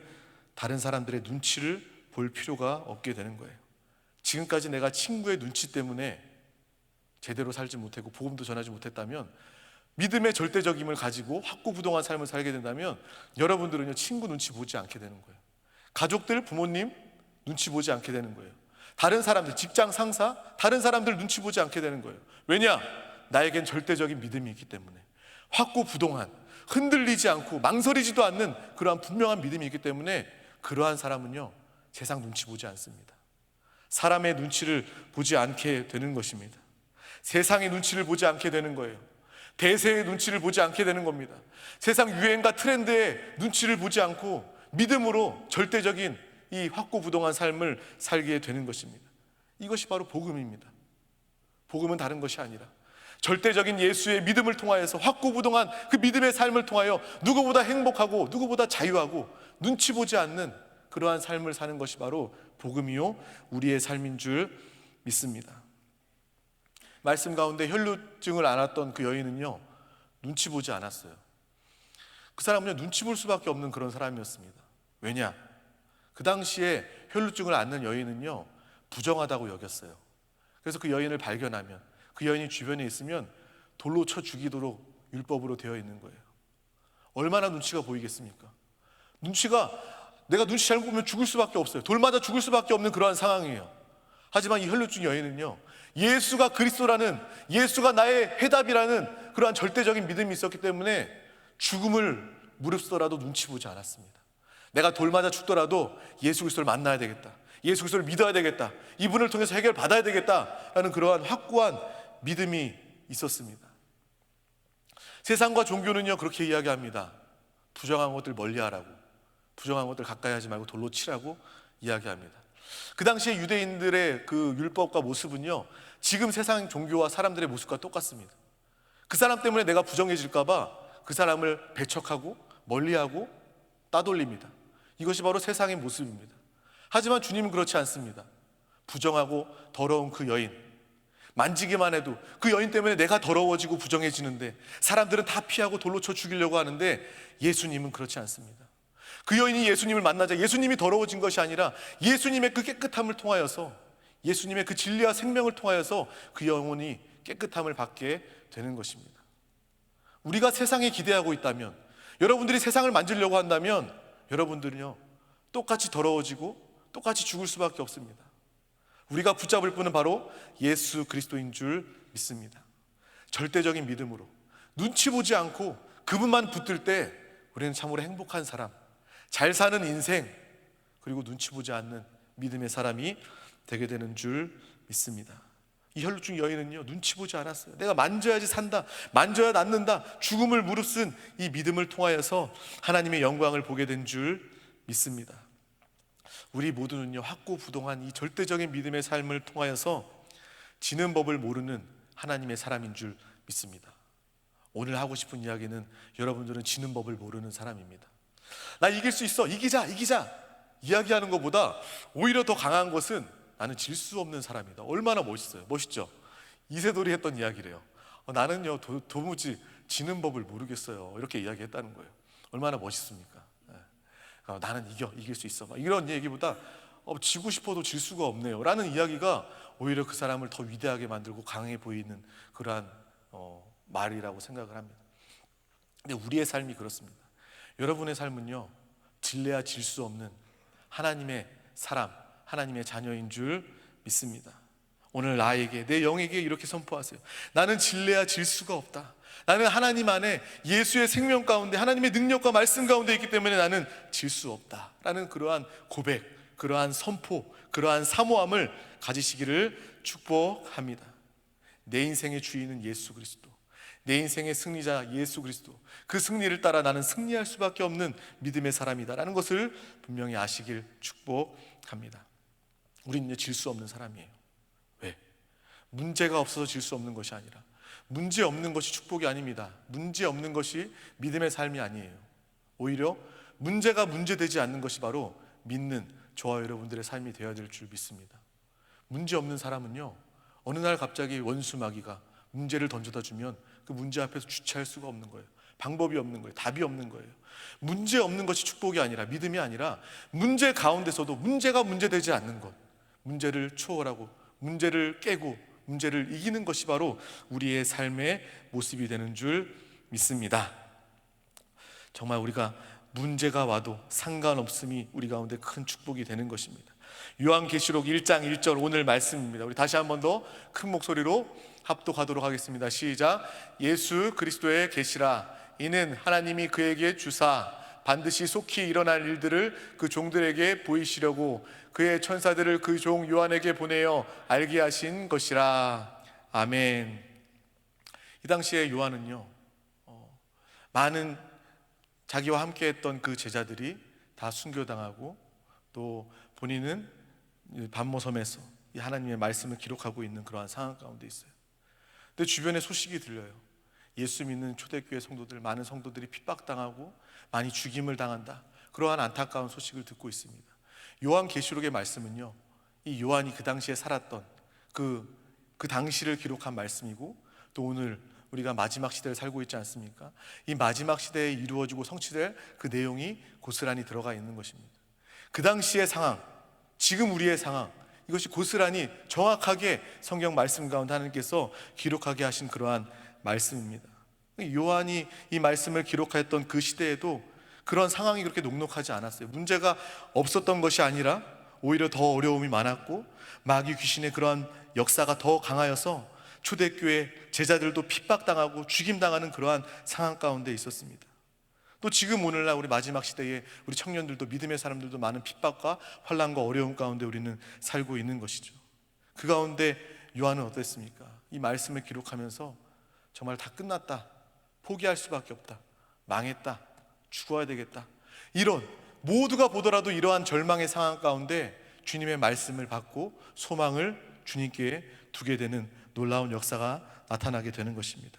다른 사람들의 눈치를 볼 필요가 없게 되는 거예요. 지금까지 내가 친구의 눈치 때문에 제대로 살지 못하고 복음도 전하지 못했다면, 믿음의 절대적임을 가지고 확고부동한 삶을 살게 된다면 여러분들은요, 친구 눈치 보지 않게 되는 거예요. 가족들, 부모님 눈치 보지 않게 되는 거예요. 다른 사람들, 직장 상사, 다른 사람들 눈치 보지 않게 되는 거예요. 왜냐? 나에겐 절대적인 믿음이 있기 때문에. 확고부동한, 흔들리지 않고 망설이지도 않는 그러한 분명한 믿음이 있기 때문에 그러한 사람은요, 세상 눈치 보지 않습니다. 사람의 눈치를 보지 않게 되는 것입니다. 세상의 눈치를 보지 않게 되는 거예요. 대세의 눈치를 보지 않게 되는 겁니다. 세상 유행과 트렌드의 눈치를 보지 않고 믿음으로 절대적인 이 확고부동한 삶을 살게 되는 것입니다. 이것이 바로 복음입니다. 복음은 다른 것이 아니라 절대적인 예수의 믿음을 통하여서 확고부동한 그 믿음의 삶을 통하여 누구보다 행복하고 누구보다 자유하고 눈치 보지 않는 그러한 삶을 사는 것이 바로 복음이요, 우리의 삶인 줄 믿습니다. 말씀 가운데 혈루증을 앓았던 그 여인은요, 눈치 보지 않았어요. 그 사람은요, 눈치 볼 수밖에 없는 그런 사람이었습니다. 왜냐? 그 당시에 혈루증을 앓는 여인은요, 부정하다고 여겼어요. 그래서 그 여인을 발견하면, 그 여인이 주변에 있으면 돌로 쳐 죽이도록 율법으로 되어 있는 거예요. 얼마나 눈치가 보이겠습니까? 내가 눈치 잘못 보면 죽을 수밖에 없어요. 돌 맞아 죽을 수밖에 없는 그러한 상황이에요. 하지만 이 혈루증 여인은요, 예수가 그리스도라는, 예수가 나의 해답이라는 그러한 절대적인 믿음이 있었기 때문에 죽음을 무릅쓰더라도 눈치 보지 않았습니다. 내가 돌 맞아 죽더라도 예수 그리스도를 만나야 되겠다, 예수 그리스도를 믿어야 되겠다, 이분을 통해서 해결받아야 되겠다라는 그러한 확고한 믿음이 있었습니다. 세상과 종교는요, 그렇게 이야기합니다. 부정한 것들 멀리하라고, 부정한 것들 가까이 하지 말고 돌로 치라고 이야기합니다. 그 당시에 유대인들의 그 율법과 모습은요, 지금 세상 종교와 사람들의 모습과 똑같습니다. 그 사람 때문에 내가 부정해질까 봐 그 사람을 배척하고 멀리하고 따돌립니다. 이것이 바로 세상의 모습입니다. 하지만 주님은 그렇지 않습니다. 부정하고 더러운 그 여인, 만지기만 해도 그 여인 때문에 내가 더러워지고 부정해지는데 사람들은 다 피하고 돌로 쳐 죽이려고 하는데 예수님은 그렇지 않습니다. 그 여인이 예수님을 만나자 예수님이 더러워진 것이 아니라 예수님의 그 깨끗함을 통하여서, 예수님의 그 진리와 생명을 통하여서 그 영혼이 깨끗함을 받게 되는 것입니다. 우리가 세상에 기대하고 있다면, 여러분들이 세상을 만지려고 한다면 여러분들은요, 똑같이 더러워지고 똑같이 죽을 수밖에 없습니다. 우리가 붙잡을 분은 바로 예수 그리스도인 줄 믿습니다. 절대적인 믿음으로 눈치 보지 않고 그분만 붙들 때 우리는 참으로 행복한 사람, 잘 사는 인생, 그리고 눈치 보지 않는 믿음의 사람이 되게 되는 줄 믿습니다. 이 혈루증 여인은요, 눈치 보지 않았어요. 내가 만져야지 산다, 만져야 낫는다, 죽음을 무릅쓴 이 믿음을 통하여서 하나님의 영광을 보게 된 줄 믿습니다. 우리 모두는요, 확고부동한 이 절대적인 믿음의 삶을 통하여서 지는 법을 모르는 하나님의 사람인 줄 믿습니다. 오늘 하고 싶은 이야기는 여러분들은 지는 법을 모르는 사람입니다. 나 이길 수 있어, 이기자 이야기하는 것보다 오히려 더 강한 것은 나는 질 수 없는 사람이다. 얼마나 멋있어요. 멋있죠? 이세돌이 했던 이야기래요. 나는요 도무지 지는 법을 모르겠어요. 이렇게 이야기했다는 거예요. 얼마나 멋있습니까? 나는 이길 수 있어. 이런 얘기보다 지고 싶어도 질 수가 없네요 라는 이야기가 오히려 그 사람을 더 위대하게 만들고 강해 보이는 그러한 말이라고 생각을 합니다. 근데 우리의 삶이 그렇습니다. 여러분의 삶은요, 질래야 질 수 없는 하나님의 사람, 하나님의 자녀인 줄 믿습니다. 오늘 나에게, 내 영에게 이렇게 선포하세요. 나는 질래야 질 수가 없다. 나는 하나님 안에 예수의 생명 가운데, 하나님의 능력과 말씀 가운데 있기 때문에 나는 질 수 없다 라는 그러한 고백, 그러한 선포, 그러한 사모함을 가지시기를 축복합니다. 내 인생의 주인은 예수 그리스도, 내 인생의 승리자 예수 그리스도, 그 승리를 따라 나는 승리할 수밖에 없는 믿음의 사람이다 라는 것을 분명히 아시길 축복합니다. 우리는 질 수 없는 사람이에요. 왜? 문제가 없어서 질 수 없는 것이 아니라, 문제 없는 것이 축복이 아닙니다. 문제 없는 것이 믿음의 삶이 아니에요. 오히려 문제가 문제되지 않는 것이 바로 믿는 저와 여러분들의 삶이 되어야 될 줄 믿습니다. 문제 없는 사람은요, 어느 날 갑자기 원수 마귀가 문제를 던져다 주면 그 문제 앞에서 주체할 수가 없는 거예요. 방법이 없는 거예요. 답이 없는 거예요. 문제 없는 것이 축복이 아니라, 믿음이 아니라, 문제 가운데서도 문제가 문제되지 않는 것, 문제를 초월하고 문제를 깨고 문제를 이기는 것이 바로 우리의 삶의 모습이 되는 줄 믿습니다. 정말 우리가 문제가 와도 상관없음이 우리 가운데 큰 축복이 되는 것입니다. 요한계시록 1장 1절 오늘 말씀입니다. 우리 다시 한 번 더 큰 목소리로 합독하도록 하겠습니다. 시작. 예수 그리스도의 계시라. 이는 하나님이 그에게 주사 반드시 속히 일어날 일들을 그 종들에게 보이시려고 그의 천사들을 그 종 요한에게 보내어 알게 하신 것이라. 아멘. 이 당시에 요한은요, 많은 자기와 함께 했던 그 제자들이 다 순교당하고, 또 본인은 반모섬에서 이 하나님의 말씀을 기록하고 있는 그러한 상황 가운데 있어요. 근데 주변에 소식이 들려요. 예수 믿는 초대교회 성도들, 많은 성도들이 핍박당하고 많이 죽임을 당한다, 그러한 안타까운 소식을 듣고 있습니다. 요한계시록의 말씀은요, 이 요한이 그 당시에 살았던 그 당시를 기록한 말씀이고, 또 오늘 우리가 마지막 시대를 살고 있지 않습니까? 이 마지막 시대에 이루어지고 성취될 그 내용이 고스란히 들어가 있는 것입니다. 그 당시의 상황, 지금 우리의 상황, 이것이 고스란히 정확하게 성경 말씀 가운데 하나님께서 기록하게 하신 그러한 말씀입니다. 요한이 이 말씀을 기록했던 그 시대에도 그런 상황이 그렇게 녹록하지 않았어요. 문제가 없었던 것이 아니라 오히려 더 어려움이 많았고, 마귀 귀신의 그러한 역사가 더 강하여서 초대교회 제자들도 핍박당하고 죽임당하는 그러한 상황 가운데 있었습니다. 또 지금 오늘날 우리 마지막 시대에 우리 청년들도, 믿음의 사람들도 많은 핍박과 환난과 어려움 가운데 우리는 살고 있는 것이죠. 그 가운데 요한은 어땠습니까? 이 말씀을 기록하면서 정말 다 끝났다, 포기할 수밖에 없다, 망했다, 죽어야 되겠다, 이런 모두가 보더라도 이러한 절망의 상황 가운데 주님의 말씀을 받고 소망을 주님께 두게 되는 놀라운 역사가 나타나게 되는 것입니다.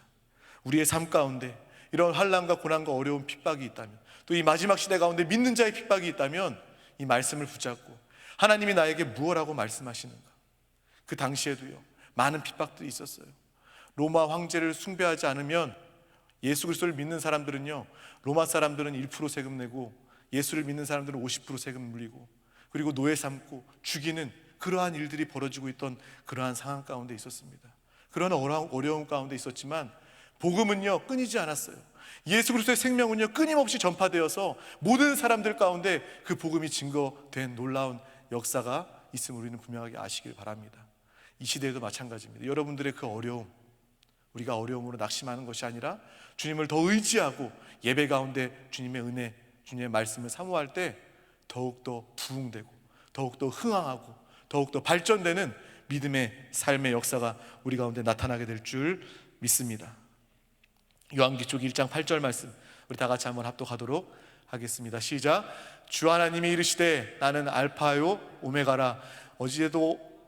우리의 삶 가운데 이런 환난과 고난과 어려운 핍박이 있다면, 또 이 마지막 시대 가운데 믿는 자의 핍박이 있다면, 이 말씀을 붙잡고 하나님이 나에게 무엇라고 말씀하시는가? 그 당시에도요, 많은 핍박들이 있었어요. 로마 황제를 숭배하지 않으면, 예수 그리스도를 믿는 사람들은요, 로마 사람들은 1% 세금 내고 예수를 믿는 사람들은 50% 세금 물리고, 그리고 노예 삼고 죽이는 그러한 일들이 벌어지고 있던 그러한 상황 가운데 있었습니다. 그런 어려움 가운데 있었지만 복음은요, 끊이지 않았어요. 예수 그리스도의 생명은요, 끊임없이 전파되어서 모든 사람들 가운데 그 복음이 증거된 놀라운 역사가 있음을 우리는 분명하게 아시길 바랍니다. 이 시대에도 마찬가지입니다. 여러분들의 그 어려움, 우리가 어려움으로 낙심하는 것이 아니라 주님을 더 의지하고 예배 가운데 주님의 은혜, 주님의 말씀을 사모할 때 더욱더 부흥되고 더욱더 흥황하고 더욱더 발전되는 믿음의 삶의 역사가 우리 가운데 나타나게 될 줄 믿습니다. 요한계시록 1장 8절 말씀 우리 다 같이 한번 합독하도록 하겠습니다. 시작. 주 하나님이 이르시되 나는 알파요 오메가라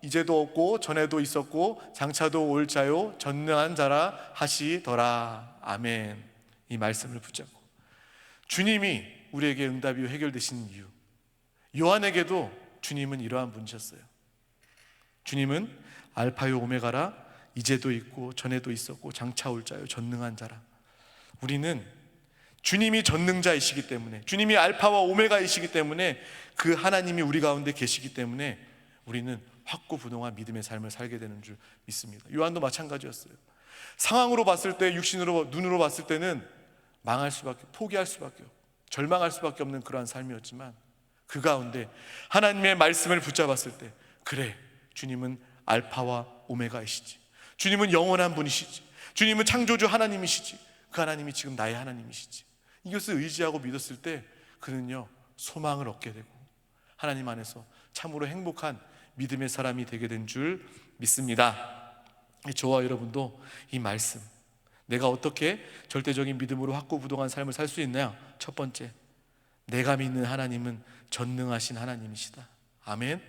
이제도 없고 전에도 있었고 장차도 올 자요 전능한 자라 하시더라. 아멘. 이 말씀을 붙잡고 주님이 우리에게 응답이 해결되신 이유, 요한에게도 주님은 이러한 분이셨어요. 주님은 알파요 오메가라 이제도 있고 전에도 있었고 장차 올 자요 전능한 자라. 우리는 주님이 전능자이시기 때문에, 주님이 알파와 오메가이시기 때문에, 그 하나님이 우리 가운데 계시기 때문에 우리는 확고부동한 믿음의 삶을 살게 되는 줄 믿습니다. 요한도 마찬가지였어요. 상황으로 봤을 때, 육신으로 눈으로 봤을 때는 망할 수밖에, 포기할 수밖에, 절망할 수밖에 없는 그러한 삶이었지만 그 가운데 하나님의 말씀을 붙잡았을 때, 그래, 주님은 알파와 오메가이시지, 주님은 영원한 분이시지, 주님은 창조주 하나님이시지, 그 하나님이 지금 나의 하나님이시지, 이것을 의지하고 믿었을 때 그는요 소망을 얻게 되고 하나님 안에서 참으로 행복한 믿음의 사람이 되게 된 줄 믿습니다. 저와 여러분도 이 말씀, 내가 어떻게 절대적인 믿음으로 확고부동한 삶을 살 수 있나요? 첫 번째, 내가 믿는 하나님은 전능하신 하나님이시다. 아멘.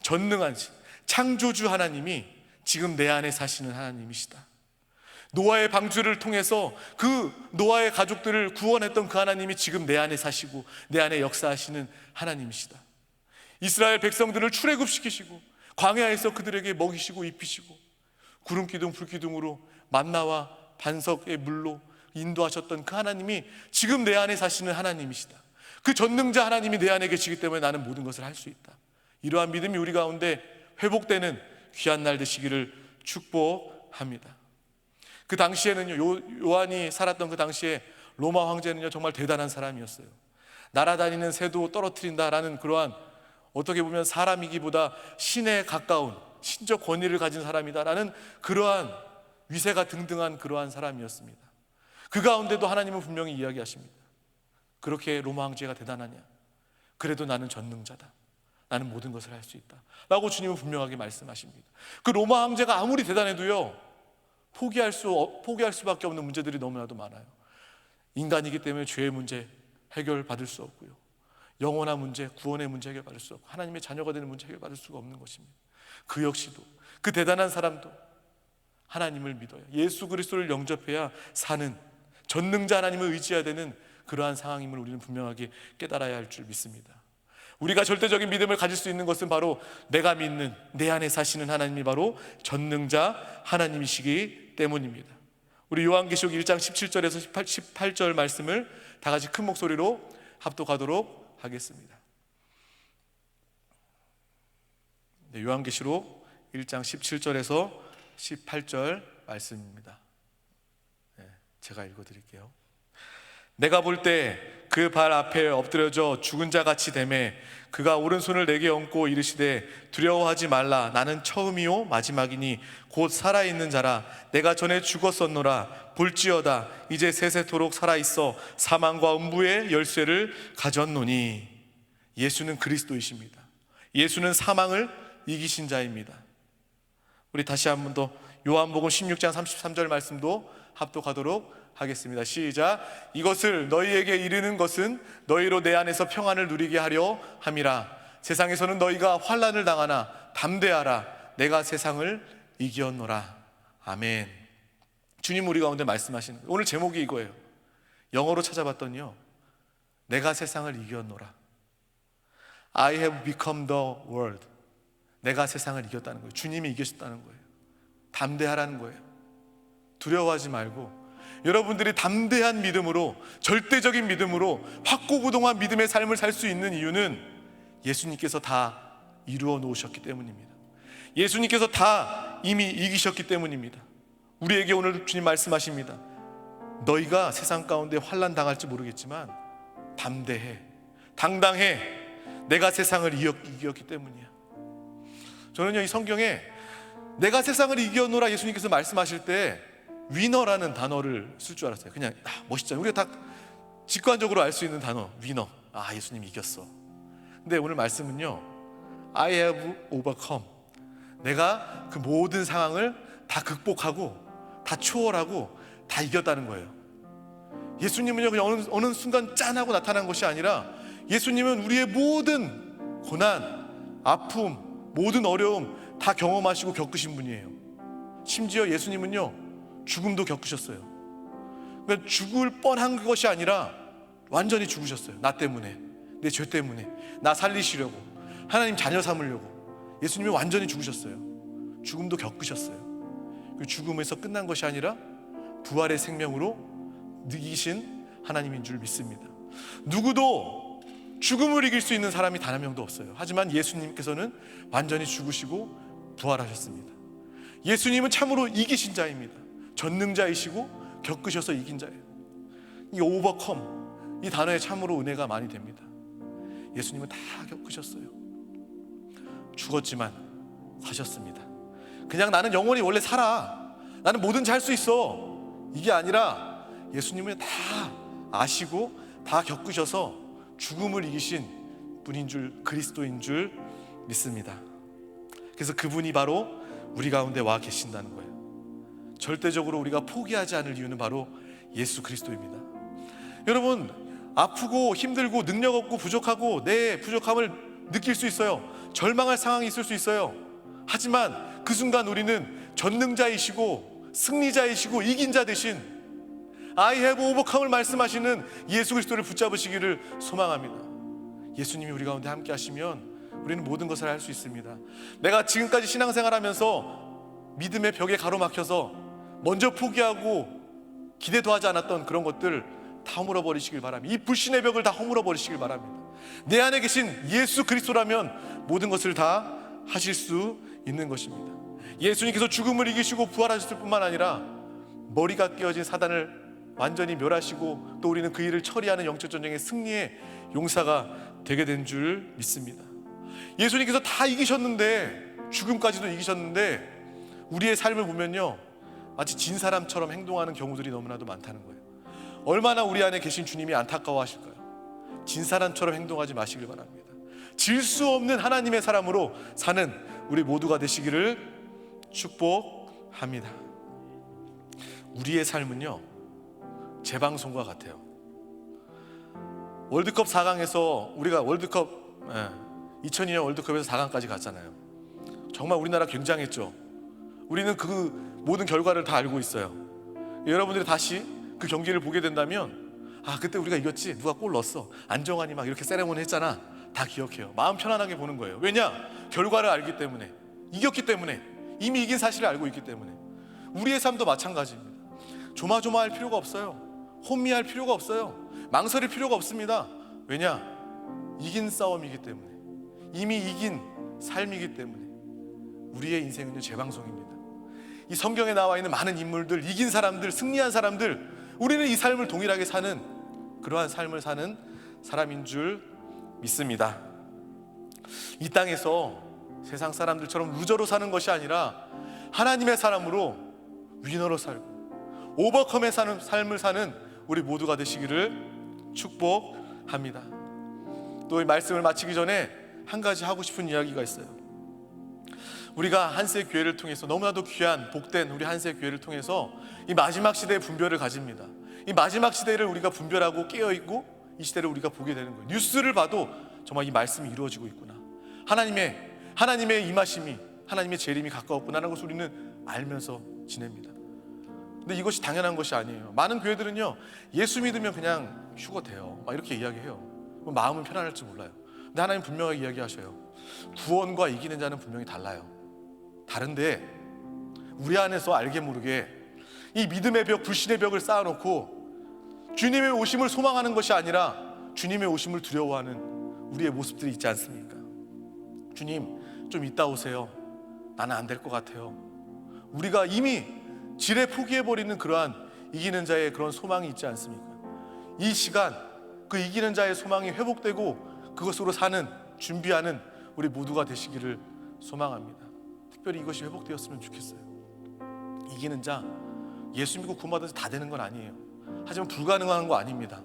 전능하신 창조주 하나님이 지금 내 안에 사시는 하나님이시다. 노아의 방주를 통해서 그 노아의 가족들을 구원했던 그 하나님이 지금 내 안에 사시고 내 안에 역사하시는 하나님이시다. 이스라엘 백성들을 출애굽시키시고 광야에서 그들에게 먹이시고 입히시고 구름기둥 불기둥으로 만나와 반석의 물로 인도하셨던 그 하나님이 지금 내 안에 사시는 하나님이시다. 그 전능자 하나님이 내 안에 계시기 때문에 나는 모든 것을 할 수 있다. 이러한 믿음이 우리 가운데 회복되는 귀한 날 되시기를 축복합니다. 그 당시에는요, 요한이 살았던 그 당시에 로마 황제는요 정말 대단한 사람이었어요. 날아다니는 새도 떨어뜨린다라는 그러한, 어떻게 보면 사람이기보다 신에 가까운 신적 권위를 가진 사람이다라는 그러한 위세가 등등한 그러한 사람이었습니다. 그 가운데도 하나님은 분명히 이야기하십니다. 그렇게 로마 황제가 대단하냐? 그래도 나는 전능자다. 나는 모든 것을 할 수 있다 라고 주님은 분명하게 말씀하십니다. 그 로마 황제가 아무리 대단해도요 포기할 수밖에 없는 문제들이 너무나도 많아요. 인간이기 때문에 죄의 문제 해결받을 수 없고요, 영원한 문제, 구원의 문제 해결받을 수 없고, 하나님의 자녀가 되는 문제 해결받을 수가 없는 것입니다. 그 역시도, 그 대단한 사람도 하나님을 믿어야, 예수 그리스도를 영접해야 사는 전능자 하나님을 의지해야 되는 그러한 상황임을 우리는 분명하게 깨달아야 할 줄 믿습니다. 우리가 절대적인 믿음을 가질 수 있는 것은 바로 내가 믿는, 내 안에 사시는 하나님이 바로 전능자 하나님이시기 때문입니다. 우리 요한계시록 1장 17절에서 18절 말씀을 다 같이 큰 목소리로 합독하도록 하겠습니다. 네, 요한계시록 1장 17절에서 18절 말씀입니다. 네, 제가 읽어드릴게요. 내가 볼 때 그 발 앞에 엎드려져 죽은 자 같이 되매 그가 오른손을 내게 얹고 이르시되 두려워하지 말라. 나는 처음이요 마지막이니 곧 살아있는 자라. 내가 전에 죽었었노라. 볼지어다 이제 세세토록 살아있어 사망과 음부의 열쇠를 가졌노니. 예수는 그리스도이십니다. 예수는 사망을 이기신 자입니다. 우리 다시 한 번 더 요한복음 16장 33절 말씀도 합독하도록 하겠습니다. 시작. 이것을 너희에게 이르는 것은 너희로 내 안에서 평안을 누리게 하려 함이라. 세상에서는 너희가 환난을 당하나 담대하라. 내가 세상을 이겼노라. 아멘. 주님 우리 가운데 말씀하시는, 오늘 제목이 이거예요. 영어로 찾아봤더니요, 내가 세상을 이겼노라. I have become the world. 내가 세상을 이겼다는 거예요. 주님이 이기셨다는 거예요. 담대하라는 거예요. 두려워하지 말고 여러분들이 담대한 믿음으로, 절대적인 믿음으로 확고부동한 믿음의 삶을 살 수 있는 이유는 예수님께서 다 이루어 놓으셨기 때문입니다. 예수님께서 다 이미 이기셨기 때문입니다. 우리에게 오늘 주님 말씀하십니다. 너희가 세상 가운데 환난 당할지 모르겠지만 담대해, 당당해. 내가 세상을 이겼기 때문이야. 저는요 이 성경에 내가 세상을 이겼노라 예수님께서 말씀하실 때 위너라는 단어를 쓸 줄 알았어요. 그냥 멋있잖아요. 우리가 다 직관적으로 알 수 있는 단어, 위너. 아, 예수님이 이겼어. 근데 오늘 말씀은요, I have overcome. 내가 그 모든 상황을 다 극복하고 다 초월하고 다 이겼다는 거예요. 예수님은요 그냥 어느 순간 짠하고 나타난 것이 아니라 예수님은 우리의 모든 고난, 아픔, 모든 어려움 다 경험하시고 겪으신 분이에요. 심지어 예수님은요 죽음도 겪으셨어요. 그러니까 죽을 뻔한 것이 아니라 완전히 죽으셨어요. 나 때문에, 내 죄 때문에, 나 살리시려고, 하나님 자녀 삼으려고 예수님이 완전히 죽으셨어요. 죽음도 겪으셨어요. 그 죽음에서 끝난 것이 아니라 부활의 생명으로 이기신 하나님인 줄 믿습니다. 누구도 죽음을 이길 수 있는 사람이 단 한 명도 없어요. 하지만 예수님께서는 완전히 죽으시고 부활하셨습니다. 예수님은 참으로 이기신 자입니다. 전능자이시고 겪으셔서 이긴 자예요. 이 오버컴, 이 단어에 참으로 은혜가 많이 됩니다. 예수님은 다 겪으셨어요. 죽었지만 사셨습니다. 그냥 나는 영원히 원래 살아, 나는 뭐든지 할 수 있어, 이게 아니라 예수님은 다 아시고 다 겪으셔서 죽음을 이기신 분인 줄, 그리스도인 줄 믿습니다. 그래서 그분이 바로 우리 가운데 와 계신다는 거예요. 절대적으로 우리가 포기하지 않을 이유는 바로 예수 그리스도입니다. 여러분, 아프고 힘들고 능력 없고 부족하고 내 부족함을 느낄 수 있어요. 절망할 상황이 있을 수 있어요. 하지만 그 순간 우리는 전능자이시고 승리자이시고 이긴 자 되신 I have overcome을 말씀하시는 예수 그리스도를 붙잡으시기를 소망합니다. 예수님이 우리 가운데 함께 하시면 우리는 모든 것을 할 수 있습니다. 내가 지금까지 신앙생활하면서 믿음의 벽에 가로막혀서 먼저 포기하고 기대도 하지 않았던 그런 것들 다 허물어 버리시길 바랍니다. 이 불신의 벽을 다 허물어 버리시길 바랍니다. 내 안에 계신 예수 그리스도라면 모든 것을 다 하실 수 있는 것입니다. 예수님께서 죽음을 이기시고 부활하셨을 뿐만 아니라 머리가 깨어진 사단을 완전히 멸하시고 또 우리는 그 일을 처리하는 영적 전쟁의 승리의 용사가 되게 된 줄 믿습니다. 예수님께서 다 이기셨는데, 죽음까지도 이기셨는데 우리의 삶을 보면요 마치 진 사람처럼 행동하는 경우들이 너무나도 많다는 거예요. 얼마나 우리 안에 계신 주님이 안타까워하실까요? 진 사람처럼 행동하지 마시길 바랍니다. 질 수 없는 하나님의 사람으로 사는 우리 모두가 되시기를 축복합니다. 우리의 삶은요 재방송과 같아요. 월드컵 4강에서 우리가 2002년 월드컵에서 4강까지 갔잖아요. 정말 우리나라 굉장했죠. 우리는 그 모든 결과를 다 알고 있어요. 여러분들이 다시 그 경기를 보게 된다면 그때 우리가 이겼지, 누가 골 넣었어, 안정환이 막 이렇게 세레모니 했잖아, 다 기억해요. 마음 편안하게 보는 거예요. 왜냐? 결과를 알기 때문에, 이겼기 때문에, 이미 이긴 사실을 알고 있기 때문에. 우리의 삶도 마찬가지입니다. 조마조마할 필요가 없어요. 혼미할 필요가 없어요. 망설일 필요가 없습니다. 왜냐? 이긴 싸움이기 때문에, 이미 이긴 삶이기 때문에. 우리의 인생은요 재방송입니다. 이 성경에 나와 있는 많은 인물들, 이긴 사람들, 승리한 사람들, 우리는 이 삶을 동일하게 사는, 그러한 삶을 사는 사람인 줄 믿습니다. 이 땅에서 세상 사람들처럼 루저로 사는 것이 아니라 하나님의 사람으로, 위너로 살고 오버컴의 사는 삶을 사는 우리 모두가 되시기를 축복합니다. 또 이 말씀을 마치기 전에 한 가지 하고 싶은 이야기가 있어요. 우리가 한세 교회를 통해서, 너무나도 귀한 복된 우리 한세 교회를 통해서 이 마지막 시대의 분별을 가집니다. 이 마지막 시대를 우리가 분별하고 깨어있고 이 시대를 우리가 보게 되는 거예요. 뉴스를 봐도 정말 이 말씀이 이루어지고 있구나, 하나님의 임하심이, 하나님의 재림이 가까웠구나라는 것을 우리는 알면서 지냅니다. 근데 이것이 당연한 것이 아니에요. 많은 교회들은요 예수 믿으면 그냥 휴거 돼요, 막 이렇게 이야기해요. 마음은 편안할지 몰라요. 근데 하나님 분명하게 이야기하셔요. 구원과 이기는 자는 분명히 달라요. 다른데 우리 안에서 알게 모르게 이 믿음의 벽, 불신의 벽을 쌓아놓고 주님의 오심을 소망하는 것이 아니라 주님의 오심을 두려워하는 우리의 모습들이 있지 않습니까? 주님 좀 이따 오세요, 나는 안 될 것 같아요. 우리가 이미 지레 포기해버리는 그러한 이기는 자의 그런 소망이 있지 않습니까? 이 시간 그 이기는 자의 소망이 회복되고 그것으로 사는, 준비하는 우리 모두가 되시기를 소망합니다. 특별히 이것이 회복되었으면 좋겠어요. 이기는 자, 예수 믿고 구원받아서 다 되는 건 아니에요. 하지만 불가능한 거 아닙니다.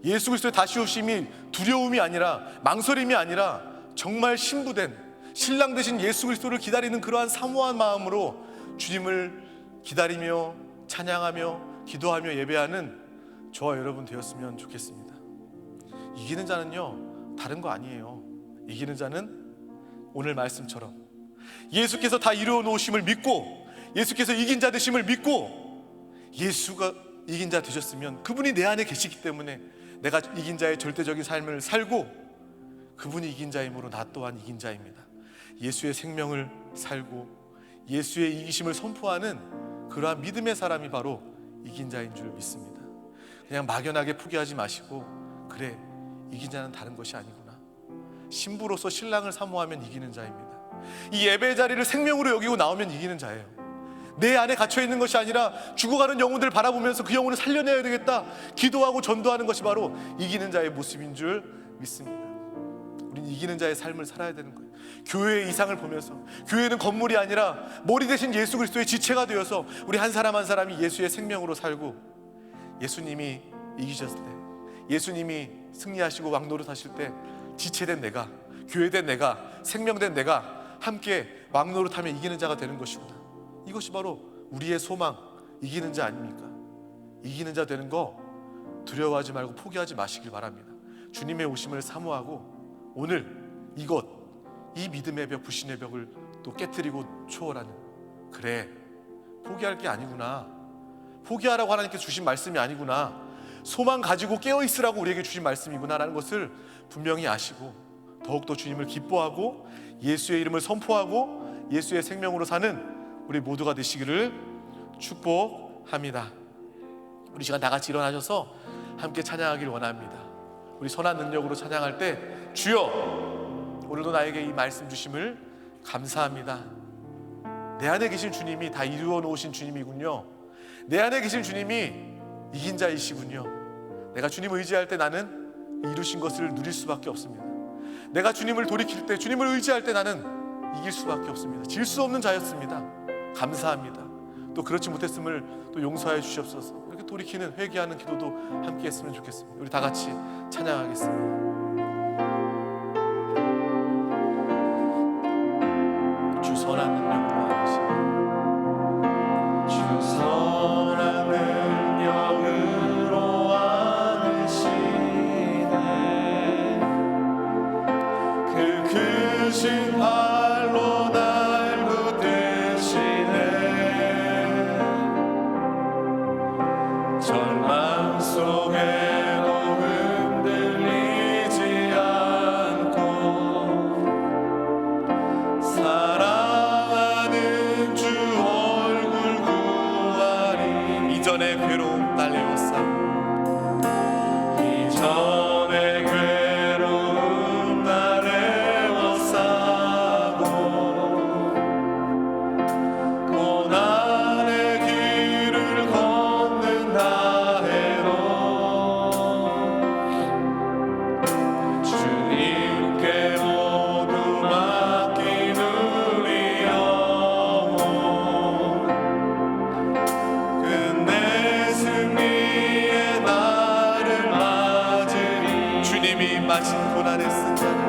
예수 그리스도의 다시 오심이 두려움이 아니라 망설임이 아니라 정말 신부된 신랑 되신 예수 그리스도를 기다리는 그러한 사모한 마음으로 주님을 기다리며 찬양하며 기도하며 예배하는 저와 여러분 되었으면 좋겠습니다. 이기는 자는요 다른 거 아니에요. 이기는 자는 오늘 말씀처럼 예수께서 다 이루어 놓으심을 믿고 예수께서 이긴 자 되심을 믿고 예수가 이긴 자 되셨으면 그분이 내 안에 계시기 때문에 내가 이긴 자의 절대적인 삶을 살고 그분이 이긴 자이므로 나 또한 이긴 자입니다. 예수의 생명을 살고 예수의 이기심을 선포하는 그러한 믿음의 사람이 바로 이긴 자인 줄 믿습니다. 그냥 막연하게 포기하지 마시고 그래 이긴 자는 다른 것이 아니구나. 신부로서 신랑을 사모하면 이기는 자입니다. 이 예배의 자리를 생명으로 여기고 나오면 이기는 자예요. 내 안에 갇혀있는 것이 아니라 죽어가는 영혼들을 바라보면서 그 영혼을 살려내야 되겠다 기도하고 전도하는 것이 바로 이기는 자의 모습인 줄 믿습니다. 우리는 이기는 자의 삶을 살아야 되는 거예요. 교회의 이상을 보면서 교회는 건물이 아니라 머리 대신 예수 그리스도의 지체가 되어서 우리 한 사람 한 사람이 예수의 생명으로 살고 예수님이 이기셨을 때 예수님이 승리하시고 왕노릇하실 때 지체된 내가 교회된 내가 생명된 내가 함께 왕노릇하며 이기는 자가 되는 것이구나. 이것이 바로 우리의 소망 이기는 자 아닙니까? 이기는 자 되는 거 두려워하지 말고 포기하지 마시길 바랍니다. 주님의 오심을 사모하고 오늘 이것 이 믿음의 벽 불신의 벽을 또 깨트리고 초월하는 그래 포기할 게 아니구나. 포기하라고 하나님께서 주신 말씀이 아니구나. 소망 가지고 깨어있으라고 우리에게 주신 말씀이구나 라는 것을 분명히 아시고 더욱더 주님을 기뻐하고 예수의 이름을 선포하고 예수의 생명으로 사는 우리 모두가 되시기를 축복합니다. 우리 시간 다 같이 일어나셔서 함께 찬양하길 원합니다. 우리 선한 능력으로 찬양할 때 주여 오늘도 나에게 이 말씀 주심을 감사합니다. 내 안에 계신 주님이 다 이루어 놓으신 주님이군요. 내 안에 계신 주님이 이긴 자이시군요. 내가 주님을 의지할 때 나는 이루신 것을 누릴 수밖에 없습니다. 내가 주님을 돌이킬 때 주님을 의지할 때 나는 이길 수밖에 없습니다. 질 수 없는 자였습니다. 감사합니다. 또 그렇지 못했음을 또 용서해 주시옵소서. 이렇게 돌이키는 회개하는 기도도 함께 했으면 좋겠습니다. 우리 다 같이 찬양하겠습니다. 주 선한 능력으로 하시네. 주 선한 능력으로 하시네. 그 크신 발로 날 붙드시네. 절망 속에도 흔들리지 않고 사랑하는 주 얼굴 구하리. 이전의 괴로움 달래웠사. 이전의 괴로움 달래웠사고 고난의 길을 걷는다 해도 주님께 모두 맡긴 우리 영혼 끝내 승리의 날을 맞으리. 주님이 마신 고난의 쓴 자는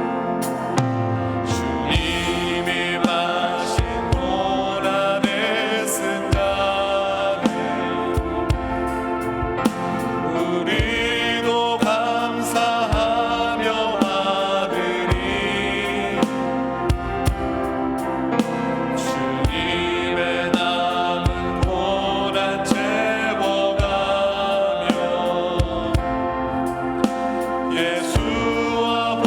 주님이 마신 고난의 쓴 자는 우리도 감사하며 받으리. 주님의 남은 고난 채워가며 예수와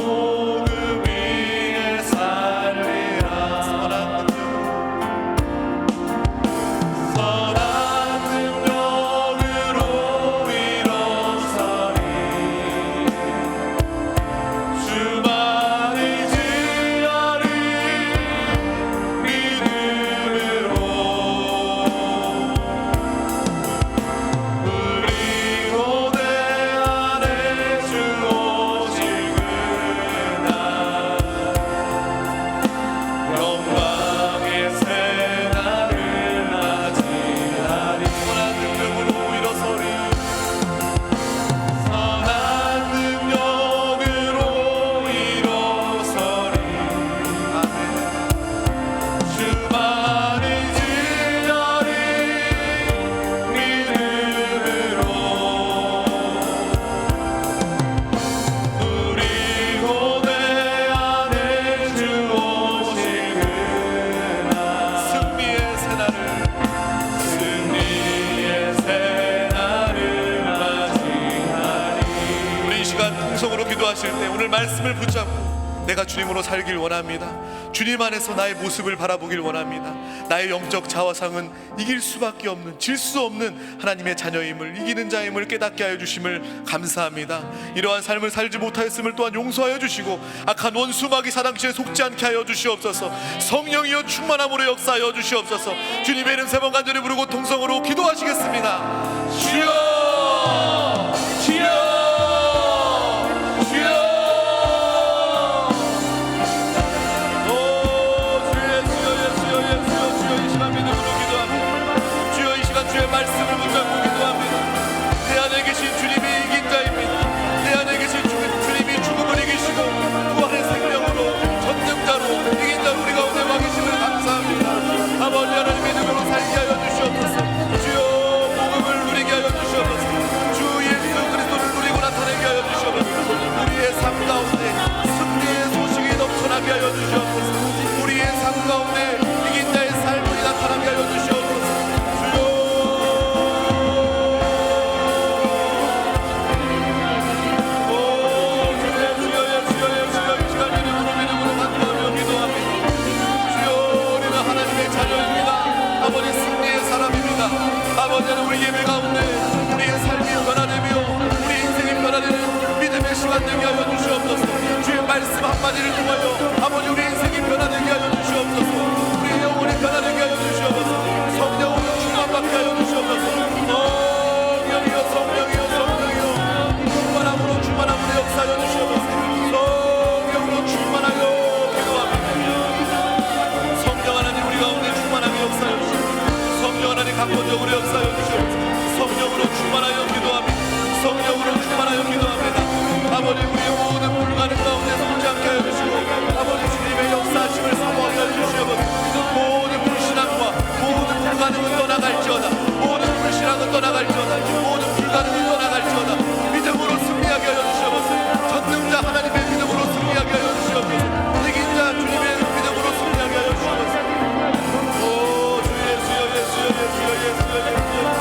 말씀을 붙잡고 내가 주님으로 살길 원합니다. 주님 안에서 나의 모습을 바라보길 원합니다. 나의 영적 자화상은 이길 수밖에 없는, 질 수 없는 하나님의 자녀임을, 이기는 자임을 깨닫게 하여 주심을 감사합니다. 이러한 삶을 살지 못하였음을 또한 용서하여 주시고 악한 원수마귀 사당치에 속지 않게 하여 주시옵소서. 성령이여 충만함으로 역사하여 주시옵소서. 주님의 이름 세 번 간절히 부르고 통성으로 기도하시겠습니다. 주여, 주여, 주의 말씀을 붙잡고 기도합니다. 내 안에 계신 주님이 이긴 자입니다. 내 안에 계신 주님이 죽음을 이기시고 부활의 생명으로 전능자로 이긴 자로 우리 가운데 와 계심을 감사합니다. 아버지 하나님의 이름으로 살게 하여 주시옵소서. 주여 복음을 누리게 하여 주시옵소서. 주 예수 그리스도를 누리고 나타내게 하여 주시옵소서. 우리의 삶 가운데 승리의 소식이 넘쳐나게 하여 주시옵소서. 우리의 삶 가운데 이긴 자의 삶이 나타나게 하여 주시옵소서. 아버지는 우리 예배 가운데 우리의 삶이 변화되며 우리 인생이 변화되는 믿음의 시간 되게 하여 주시옵소서. 주의 말씀 한마디를 통하여 아버지 우리 인생이 변화되게 하여 주시옵소서. 우리의 영혼이 변화되게 하여 주시옵소서. 성령으로 충만받게 하여 주시옵소서. 성령이여 성령이여 성령이여 충만함으로 충만함으로 역사하여 주시옵소서. 성령으로 충만하여 기도합니다. 성령 하나님 우리 가운데 충만하게 역사하여 주시옵소서. 성령 하나님 강권적으로 역사하여 주시옵소서. 성령으로 충만하여 기도합니다. 성령으로 충만하여 기도합니다. 아버지 우리의 모든 불가능 가운데 속지 않게 하여 주시고 아버지 주님의 역사하심을 사모하게 하여 주시옵소서. 모든 불신앙과 모든 불가능은 떠나갈지어다. 모든 불신앙은 떠나갈지어다. 모든 불가능은 떠나갈지어다. 믿음으로 승리하게 하여 주시옵소서. 전능자 하나님의 믿음으로 승리하게 하여 주시옵소서. 이긴 자 주님의 믿음으로 승리하게 하여 주시옵소서. 오 주 예수여 예수여 예수여 예수여 예수여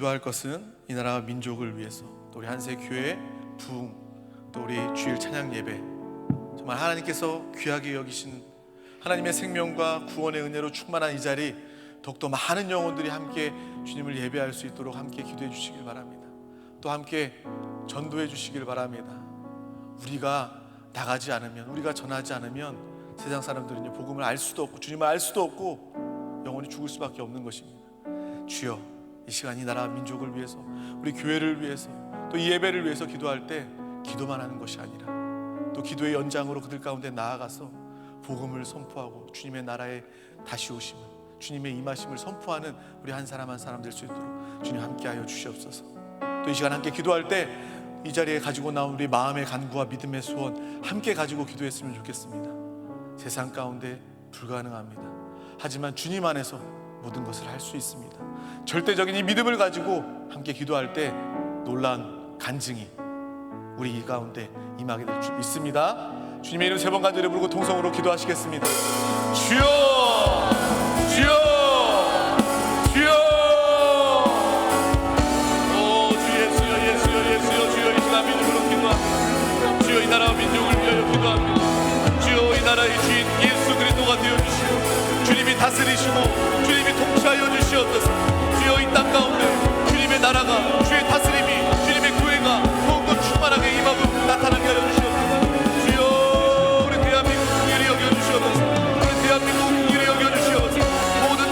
기도할 것은 이 나라와 민족을 위해서, 또 우리 한세교회 부흥, 또 우리 주일 찬양 예배, 정말 하나님께서 귀하게 여기신 하나님의 생명과 구원의 은혜로 충만한 이 자리, 더욱더 많은 영혼들이 함께 주님을 예배할 수 있도록 함께 기도해 주시길 바랍니다. 또 함께 전도해 주시길 바랍니다. 우리가 나가지 않으면, 우리가 전하지 않으면 세상 사람들은 복음을 알 수도 없고 주님을 알 수도 없고 영원히 죽을 수밖에 없는 것입니다. 주여, 이 시간 이 나라 민족을 위해서, 우리 교회를 위해서, 또 이 예배를 위해서 기도할 때 기도만 하는 것이 아니라 또 기도의 연장으로 그들 가운데 나아가서 복음을 선포하고 주님의 나라에 다시 오심을, 주님의 임하심을 선포하는 우리 한 사람 한 사람 될 수 있도록 주님 함께하여 주시옵소서. 또 이 시간 함께 기도할 때 이 자리에 가지고 나온 우리 마음의 간구와 믿음의 소원 함께 가지고 기도했으면 좋겠습니다. 세상 가운데 불가능합니다. 하지만 주님 안에서 모든 것을 할 수 있습니다. 절대적인 이 믿음을 가지고 함께 기도할 때 놀라운 간증이 우리 이 가운데 임하게 될 줄 믿습니다. 주님의 이름 3번 간절히 부르고 통성으로 기도하시겠습니다. 주여, 주여, 주여. 오, 주 예수여, 예수여, 예수여. 주여, 이 시간 믿음으로 기도합니다. 주여, 이 나라와 민족을 위하여 기도합니다. 주여, 이 나라의 주인 예수 그리스도가 되어주시고 주님이 다스리시고 주님이 통치하여 주시옵소서. 주여, 이 땅 가운데 주님의 나라가, 주의 다스림이, 주님의 교회가 더욱더 충만하게 임하고 나타나게 하여 주시옵소서. 주여, 우리 대한민국 국위를 여겨주시옵소서. 우리 대한민국 국위를 여겨주시옵소서. 모든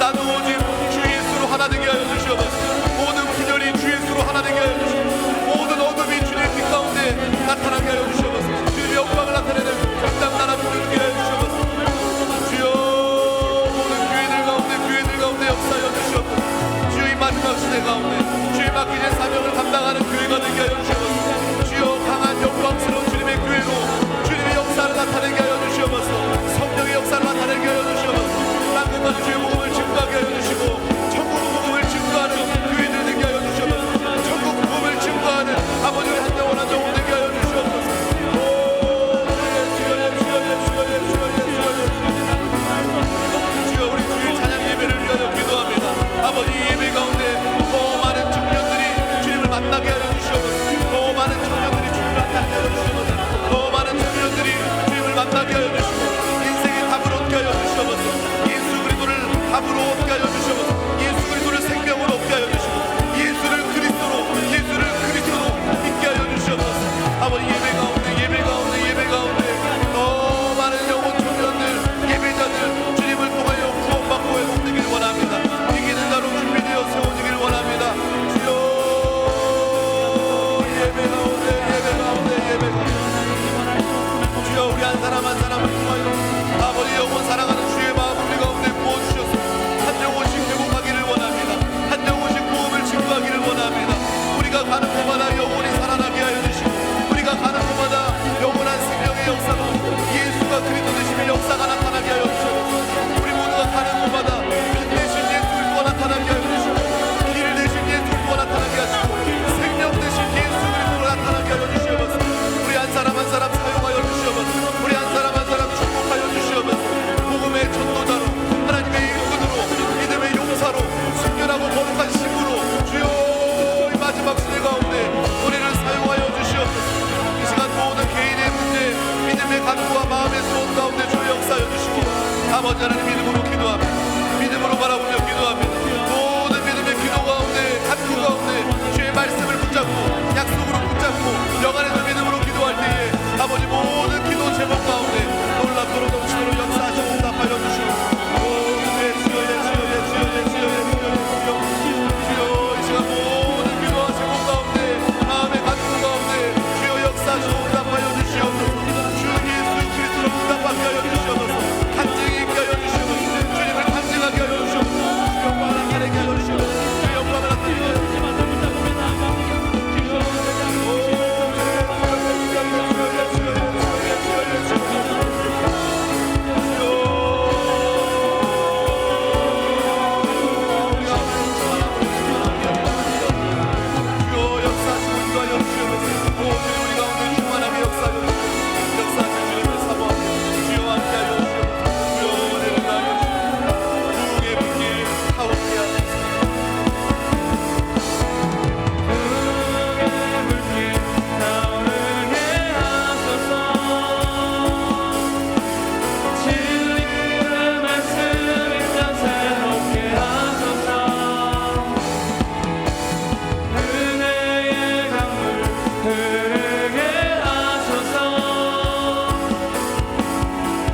흐르게 하소서.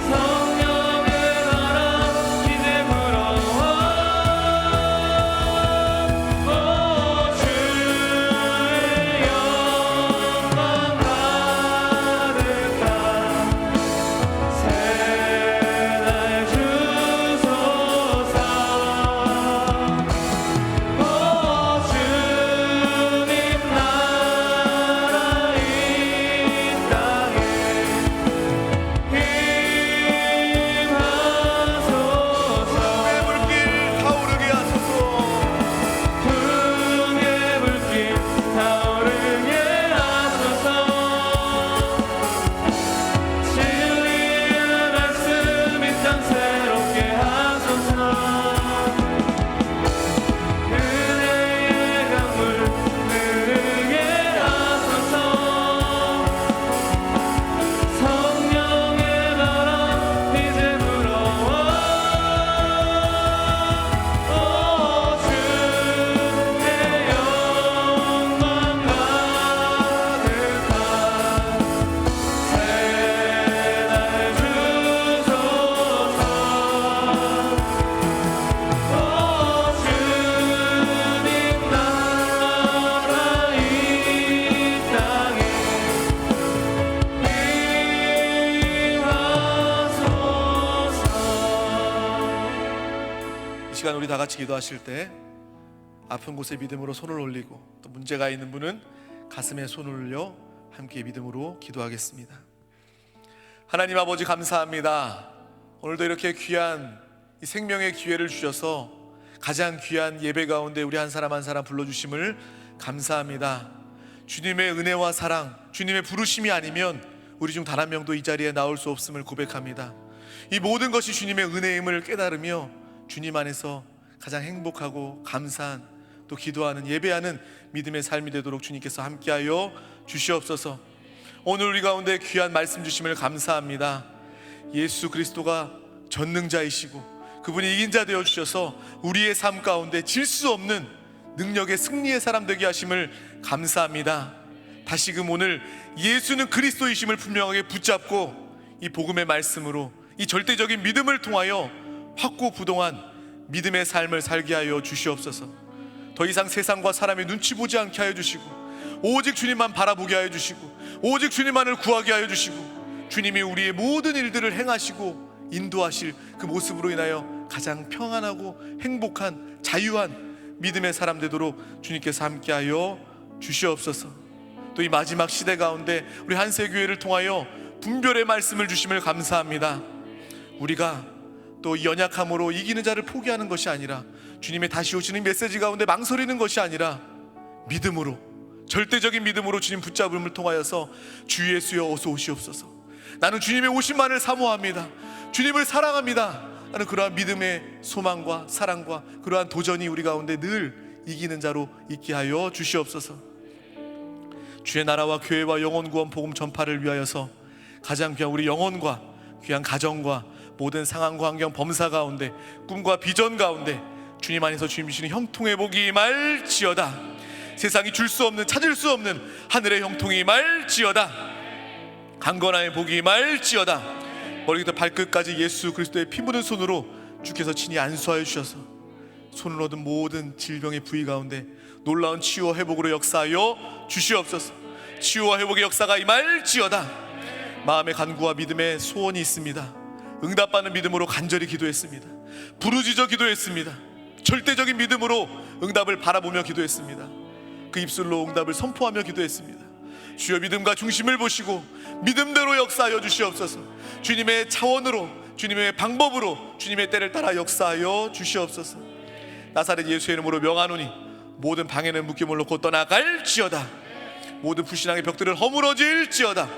성령의 바람 이제 불어와. 오 주의 영광 가득한 새날 주소서. 오 주님 나라 이 땅에 임하소서. 의 불길 타오르게 하소서. 풍의 불길 타오르게 하소서. 진리의 말씀 이 땅 새롭게 하소서. 은혜의 강물 흐르게 하소서. 성령의 바람 이제 불어와. 오 주의 영광 가득한 새날 주소서. 오 주님 나라 이 땅에 임하소서. 이 시간 우리 다 같이 기도하실 때 아픈 곳에 믿음으로 손을 올리고 또 문제가 있는 분은 가슴에 손을 올려 함께 믿음으로 기도하겠습니다. 하나님 아버지 감사합니다. 오늘도 이렇게 귀한 이 생명의 기회를 주셔서 가장 귀한 예배 가운데 우리 한 사람 한 사람 불러주심을 감사합니다. 주님의 은혜와 사랑, 주님의 부르심이 아니면 우리 중 단 한 명도 이 자리에 나올 수 없음을 고백합니다. 이 모든 것이 주님의 은혜임을 깨달으며 주님 안에서 가장 행복하고 감사한 또 기도하는 예배하는 믿음의 삶이 되도록 주님께서 함께하여 주시옵소서. 오늘 우리 가운데 귀한 말씀 주심을 감사합니다. 예수 그리스도가 전능자이시고 그분이 이긴 자 되어 주셔서 우리의 삶 가운데 질 수 없는 능력의 승리의 사람 되게 하심을 감사합니다. 다시금 오늘 예수는 그리스도이심을 분명하게 붙잡고 이 복음의 말씀으로 이 절대적인 믿음을 통하여 확고부동한 믿음의 삶을 살게 하여 주시옵소서. 더 이상 세상과 사람의 눈치 보지 않게 하여 주시고 오직 주님만 바라보게 하여 주시고 오직 주님만을 구하게 하여 주시고 주님이 우리의 모든 일들을 행하시고 인도하실 그 모습으로 인하여 가장 평안하고 행복한 자유한 믿음의 사람 되도록 주님께서 함께하여 주시옵소서. 또 이 마지막 시대 가운데 우리 한세교회를 통하여 분별의 말씀을 주심을 감사합니다. 우리가 또 연약함으로 이기는 자를 포기하는 것이 아니라 주님의 다시 오시는 메시지 가운데 망설이는 것이 아니라 믿음으로 절대적인 믿음으로 주님 붙잡음을 통하여서 주 예수여 어서 오시옵소서. 나는 주님의 오심만을 사모합니다. 주님을 사랑합니다. 하는 그러한 믿음의 소망과 사랑과 그러한 도전이 우리 가운데 늘 이기는 자로 있게 하여 주시옵소서. 주의 나라와 교회와 영혼 구원 복음 전파를 위하여서 가장 귀한 우리 영혼과 귀한 가정과 모든 상황과 환경 범사 가운데 꿈과 비전 가운데 주님 안에서 주님 주시는 형통의 복이 임할지어다. 세상이 줄 수 없는 찾을 수 없는 하늘의 형통이 임할지어다. 강건함의 복이 임할지어다. 머리부터 발끝까지 예수 그리스도의 피 묻은 손으로 주께서 친히 안수하여 주셔서 손을 얻은 모든 질병의 부위 가운데 놀라운 치유와 회복으로 역사하여 주시옵소서. 치유와 회복의 역사가 임할지어다. 마음의 간구와 믿음의 소원이 있습니다. 응답받는 믿음으로 간절히 기도했습니다. 부르짖어 기도했습니다. 절대적인 믿음으로 응답을 바라보며 기도했습니다. 그 입술로 응답을 선포하며 기도했습니다. 주여 믿음과 중심을 보시고 믿음대로 역사하여 주시옵소서. 주님의 차원으로 주님의 방법으로 주님의 때를 따라 역사하여 주시옵소서. 나사렛 예수의 이름으로 명하노니 모든 방해는 묶임을 놓고 떠나갈지어다. 모든 불신앙의 벽들은 허물어질지어다.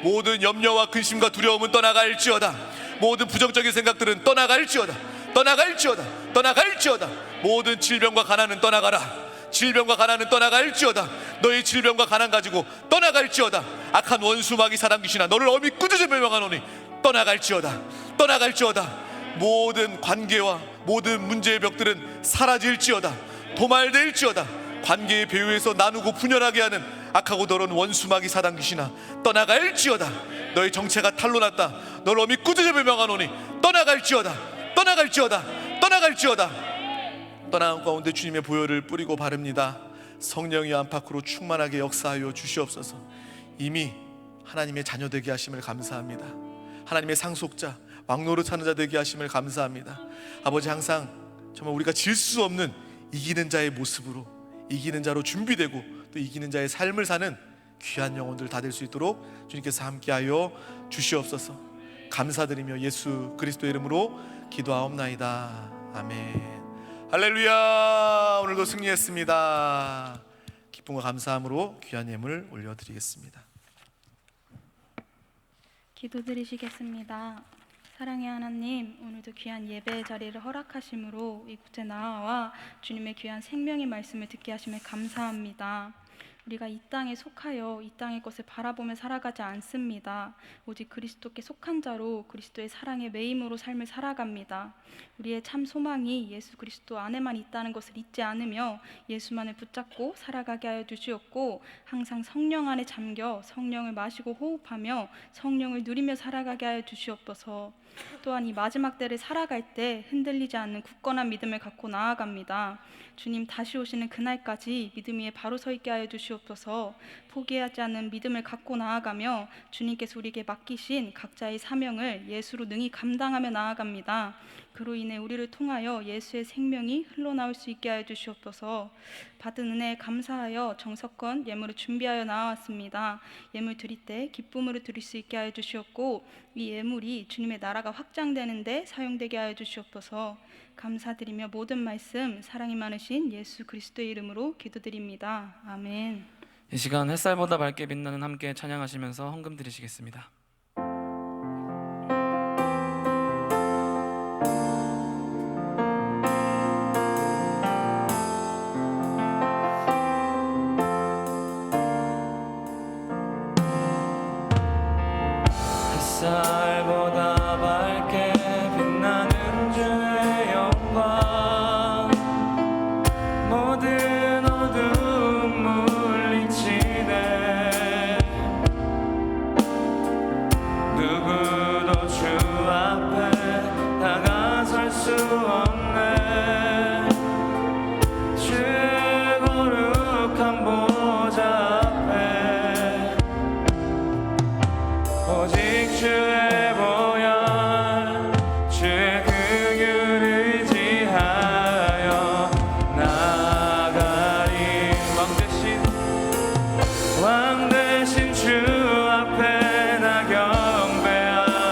모든 염려와 근심과 두려움은 떠나갈지어다. 모든 부정적인 생각들은 떠나갈지어다. 떠나갈지어다. 떠나갈지어다. 모든 질병과 가난은 떠나가라. 질병과 가난은 떠나갈지어다. 너희 질병과 가난 가지고 떠나갈지어다. 악한 원수 마귀 사단 귀신아 너를 엄히 꾸짖으며 명하노니 떠나갈지어다. 떠나갈지어다. 모든 관계와 모든 문제의 벽들은 사라질지어다. 도말될지어다. 관계의 배후에서 나누고 분열하게 하는 악하고 더러운 원수마귀 사단 귀신아 떠나갈지어다. 너의 정체가 탄로났다. 너를 어미 꾸짖어 명하노니 떠나갈지어다. 떠나갈지어다. 떠나갈지어다. 떠나간 가운데 주님의 보혈을 뿌리고 바릅니다. 성령의 안팎으로 충만하게 역사하여 주시옵소서. 이미 하나님의 자녀 되게 하심을 감사합니다. 하나님의 상속자 왕노릇하는 자 되게 하심을 감사합니다. 아버지, 항상 정말 우리가 질 수 없는 이기는 자의 모습으로, 이기는 자로 준비되고 또 이기는 자의 삶을 사는 귀한 영혼들 다 될 수 있도록 주님께서 함께하여 주시옵소서. 감사드리며 예수 그리스도의 이름으로 기도하옵나이다. 아멘. 할렐루야. 오늘도 승리했습니다. 기쁨과 감사함으로 귀한 예물 올려드리겠습니다. 기도드리시겠습니다. 사랑의 하나님, 오늘도 귀한 예배의 자리를 허락하심으로 이곳에 나와 주님의 귀한 생명의 말씀을 듣게 하심에 감사합니다. 우리가 이 땅에 속하여 이 땅의 것을 바라보며 살아가지 않습니다. 오직 그리스도께 속한 자로 그리스도의 사랑의 매임으로 삶을 살아갑니다. 우리의 참 소망이 예수 그리스도 안에만 있다는 것을 잊지 않으며 예수만을 붙잡고 살아가게 하여 주시옵고, 항상 성령 안에 잠겨 성령을 마시고 호흡하며 성령을 누리며 살아가게 하여 주시옵소서. 또한 이 마지막 때를 살아갈 때 흔들리지 않는 굳건한 믿음을 갖고 나아갑니다. 주님 다시 오시는 그날까지 믿음 위에 바로 서 있게 하여 주시옵소서. 포기하지 않는 믿음을 갖고 나아가며 주님께서 우리에게 맡기신 각자의 사명을 예수로 능히 감당하며 나아갑니다. 그로 인해 우리를 통하여 예수의 생명이 흘러나올 수 있게 하여 주시옵소서. 받은 은혜에 감사하여 정석권 예물을 준비하여 나왔습니다. 예물 드릴 때 기쁨으로 드릴 수 있게 하여 주시옵고, 이 예물이 주님의 나라가 확장되는데 사용되게 하여 주시옵소서. 감사드리며 모든 말씀 사랑이 많으신 예수 그리스도의 이름으로 기도드립니다. 아멘. 이 시간 햇살보다 밝게 빛나는 함께 찬양하시면서 헌금 드리시겠습니다. 햇살보다 밝게 빛나는 주의 영광, 모든 어두움 물리치네. 누구도 주 앞에 다가설 수 없네. 주의 거룩한 보좌 앞에 오직 주의 보혈, 주의 긍휼을 의지하여 나아가리. 왕 대신 주 앞에 나 경배합니다.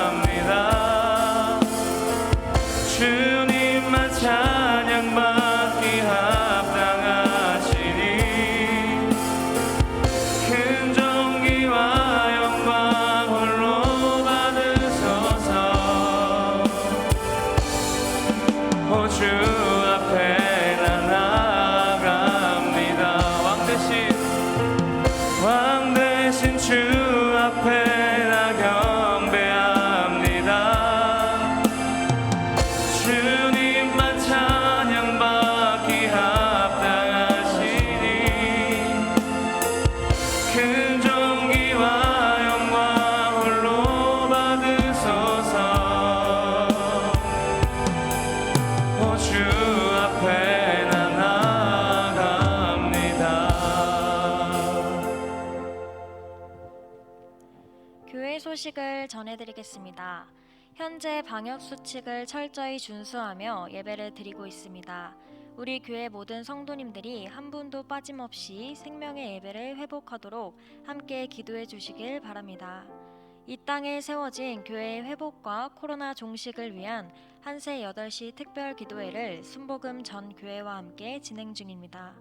주님만 찬양받기 합당하시니 큰 존귀와 영광 홀로 받으소서. 오 주 앞에 나 나아갑니다. 왕 대신 주 앞에 나 경배합니다. 주님만 찬양받기 합당하시니 큰 존귀와 영광 홀로 받으소서. 오 주 앞에 나 나아갑니다. 교회 소식을 전해드리겠습니다. 현재 방역 수칙을 철저히 준수하며 예배를 드리고 있습니다. 우리 교회 모든 성도님들이 한 분도 빠짐없이 생명의 예배를 회복하도록 함께 기도해 주시길 바랍니다. 이 땅에 세워진 교회의 회복과 코로나 종식을 위한 한새 8시 특별 기도회를 순복음 전 교회와 함께 진행 중입니다.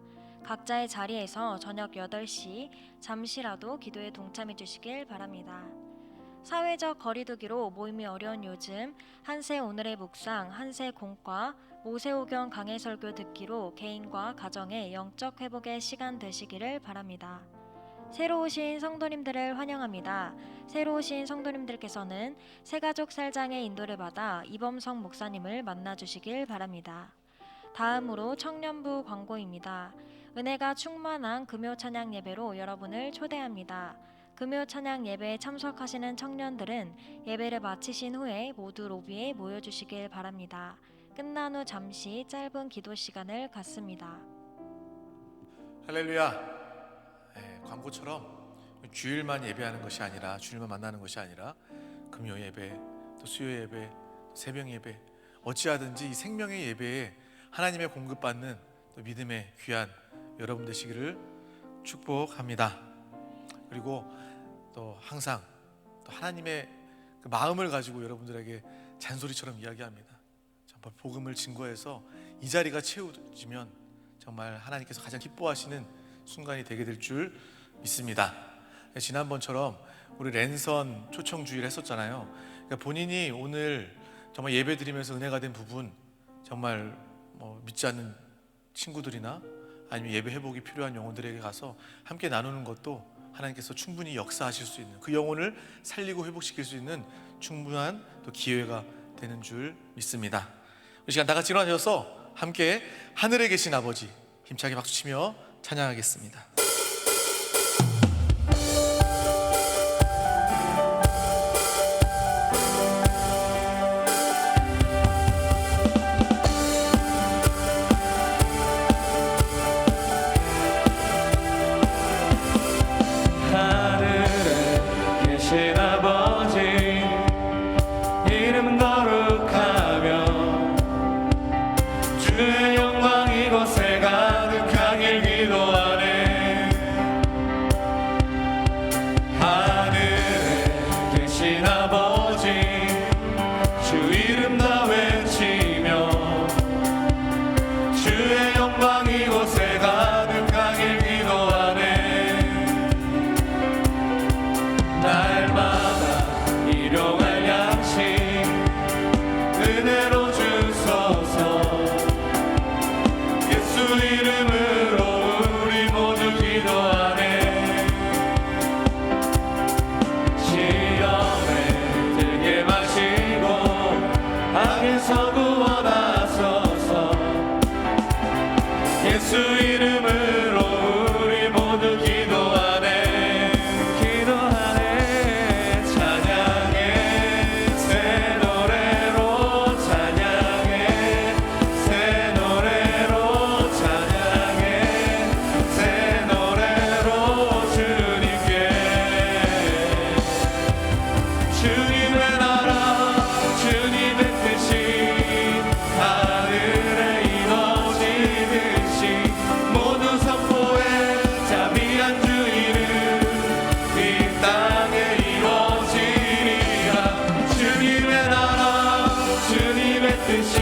각자의 자리에서 저녁 8시 잠시라도 기도에 동참해 주시길 바랍니다. 사회적 거리두기로 모임이 어려운 요즘 한새 오늘의 묵상, 한새 공과, 모세오경 강해 설교 듣기로 개인과 가정의 영적 회복의 시간 되시기를 바랍니다. 새로 오신 성도님들을 환영합니다. 새로 오신 성도님들께서는 새가족 살장의 인도를 받아 이범성 목사님을 만나주시길 바랍니다. 다음으로 청년부 광고입니다. 은혜가 충만한 금요 찬양 예배로 여러분을 초대합니다. 금요 찬양 예배에 참석하시는 청년들은 예배를 마치신 후에 모두 로비에 모여주시길 바랍니다. 끝난 후 잠시 짧은 기도 시간을 갖습니다. 할렐루야. 광고처럼 주일만 예배하는 것이 아니라, 주일만 만나는 것이 아니라 금요 예배, 또 수요 예배, 새벽 예배, 어찌하든지 이 생명의 예배에 하나님의 공급받는 또 믿음의 귀한 여러분 되시기를 축복합니다. 그리고 또 항상 또 하나님의 그 마음을 가지고 여러분들에게 잔소리처럼 이야기합니다. 정말 복음을 증거해서 이 자리가 채워지면 정말 하나님께서 가장 기뻐하시는 순간이 되게 될 줄 믿습니다. 지난번처럼 우리 랜선 초청 주일 했었잖아요. 그러니까 본인이 오늘 정말 예배 드리면서 은혜가 된 부분, 정말 믿지 않는 친구들이나 아니면 예배 회복이 필요한 영혼들에게 가서 함께 나누는 것도 하나님께서 충분히 역사하실 수 있는, 그 영혼을 살리고 회복시킬 수 있는 충분한 또 기회가 되는 줄 믿습니다. 이 시간 다 같이 일어나셔서 함께 하늘에 계신 아버지 힘차게 박수치며 찬양하겠습니다. 하늘에 계신 아버지 이름 거룩하며 주의 영광 이곳에 가득하길 기도하네. 하늘에 계신 아버지 주 이름 다 외치며 주의 영광 이곳에 가득하길 기도하네. 날마다 일용할 양식 은혜로 주소서. 예수 이름으로 우리 모두 기도하네. 시험에 들게 마시고 악에서 구원하소서. 예수 이름으로 우리 모두 기도하네. 기도하네. 찬양해 새 노래로 찬양해 새 노래로 찬양해 새 노래로 주님께. 주님의 나라 주님의 뜻이 하늘에 이루어지듯이 모두 선포해 자비한 주 이름 이 땅에 이루어지리라. 주님의 나라 주님의 뜻이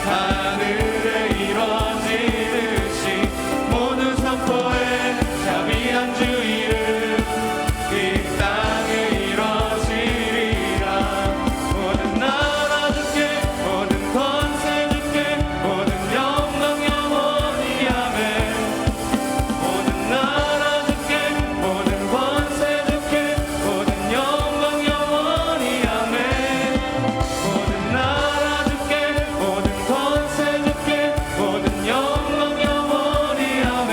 하늘에 이루어지듯이 모두 선포해 자비한 주 이름 이 땅에 이루어지리라. 모든 나라 주께 모든 권세 주께 모든 영광 영원히 아멘. 모든 나라 주께 모든 권세 주께 모든 영광 영원히 아멘. 모든 나라 주께 모든 권세 주께 모든 영광 영원히 아멘.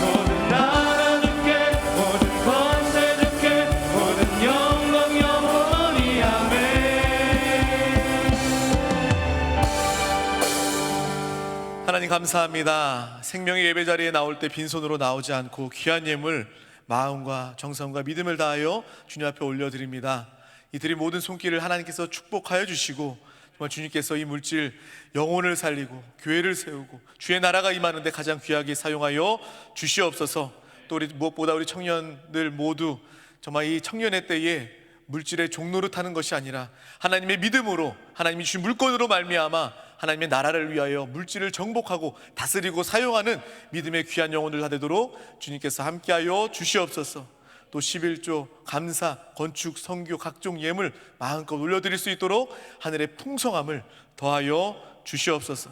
모든 나라 주께 모든 권세 주께 모든 영광 영원히 아멘. 하나님 감사합니다. 생명의 예배 자리에 나올 때 빈손으로 나오지 않고 귀한 예물 마음과 정성과 믿음을 다하여 주님 앞에 올려드립니다. 이 드린 모든 손길을 하나님께서 축복하여 주시고 정말 주님께서 이 물질 영혼을 살리고 교회를 세우고 주의 나라가 임하는데 가장 귀하게 사용하여 주시옵소서. 또 우리 무엇보다 우리 청년들 모두 정말 이 청년의 때에 물질의 종로를 타는 것이 아니라 하나님의 믿음으로 하나님이 주신 물건으로 말미암아 하나님의 나라를 위하여 물질을 정복하고 다스리고 사용하는 믿음의 귀한 영혼들 다 되도록 주님께서 함께하여 주시옵소서. 또 11조 감사, 건축, 선교, 각종 예물 마음껏 올려드릴 수 있도록 하늘의 풍성함을 더하여 주시옵소서.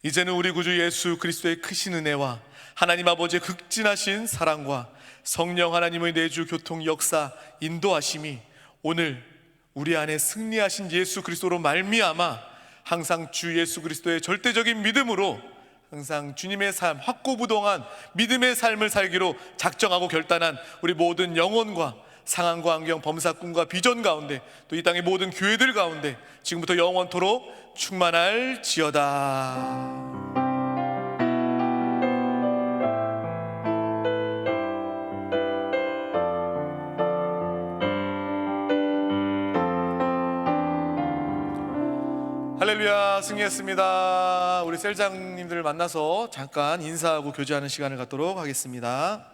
이제는 우리 구주 예수 그리스도의 크신 은혜와 하나님 아버지의 극진하신 사랑과 성령 하나님의 내주 교통 역사 인도하심이 오늘 우리 안에 승리하신 예수 그리스도로 말미암아 항상 주 예수 그리스도의 절대적인 믿음으로 항상 주님의 삶, 확고부동한 믿음의 삶을 살기로 작정하고 결단한 우리 모든 영혼과 상황과 환경, 범사꾼과 비전 가운데 또 이 땅의 모든 교회들 가운데 지금부터 영원토록 충만할지어다. 할렐루야, 승리했습니다. 우리 셀장님들을 만나서 잠깐 인사하고 교제하는 시간을 갖도록 하겠습니다.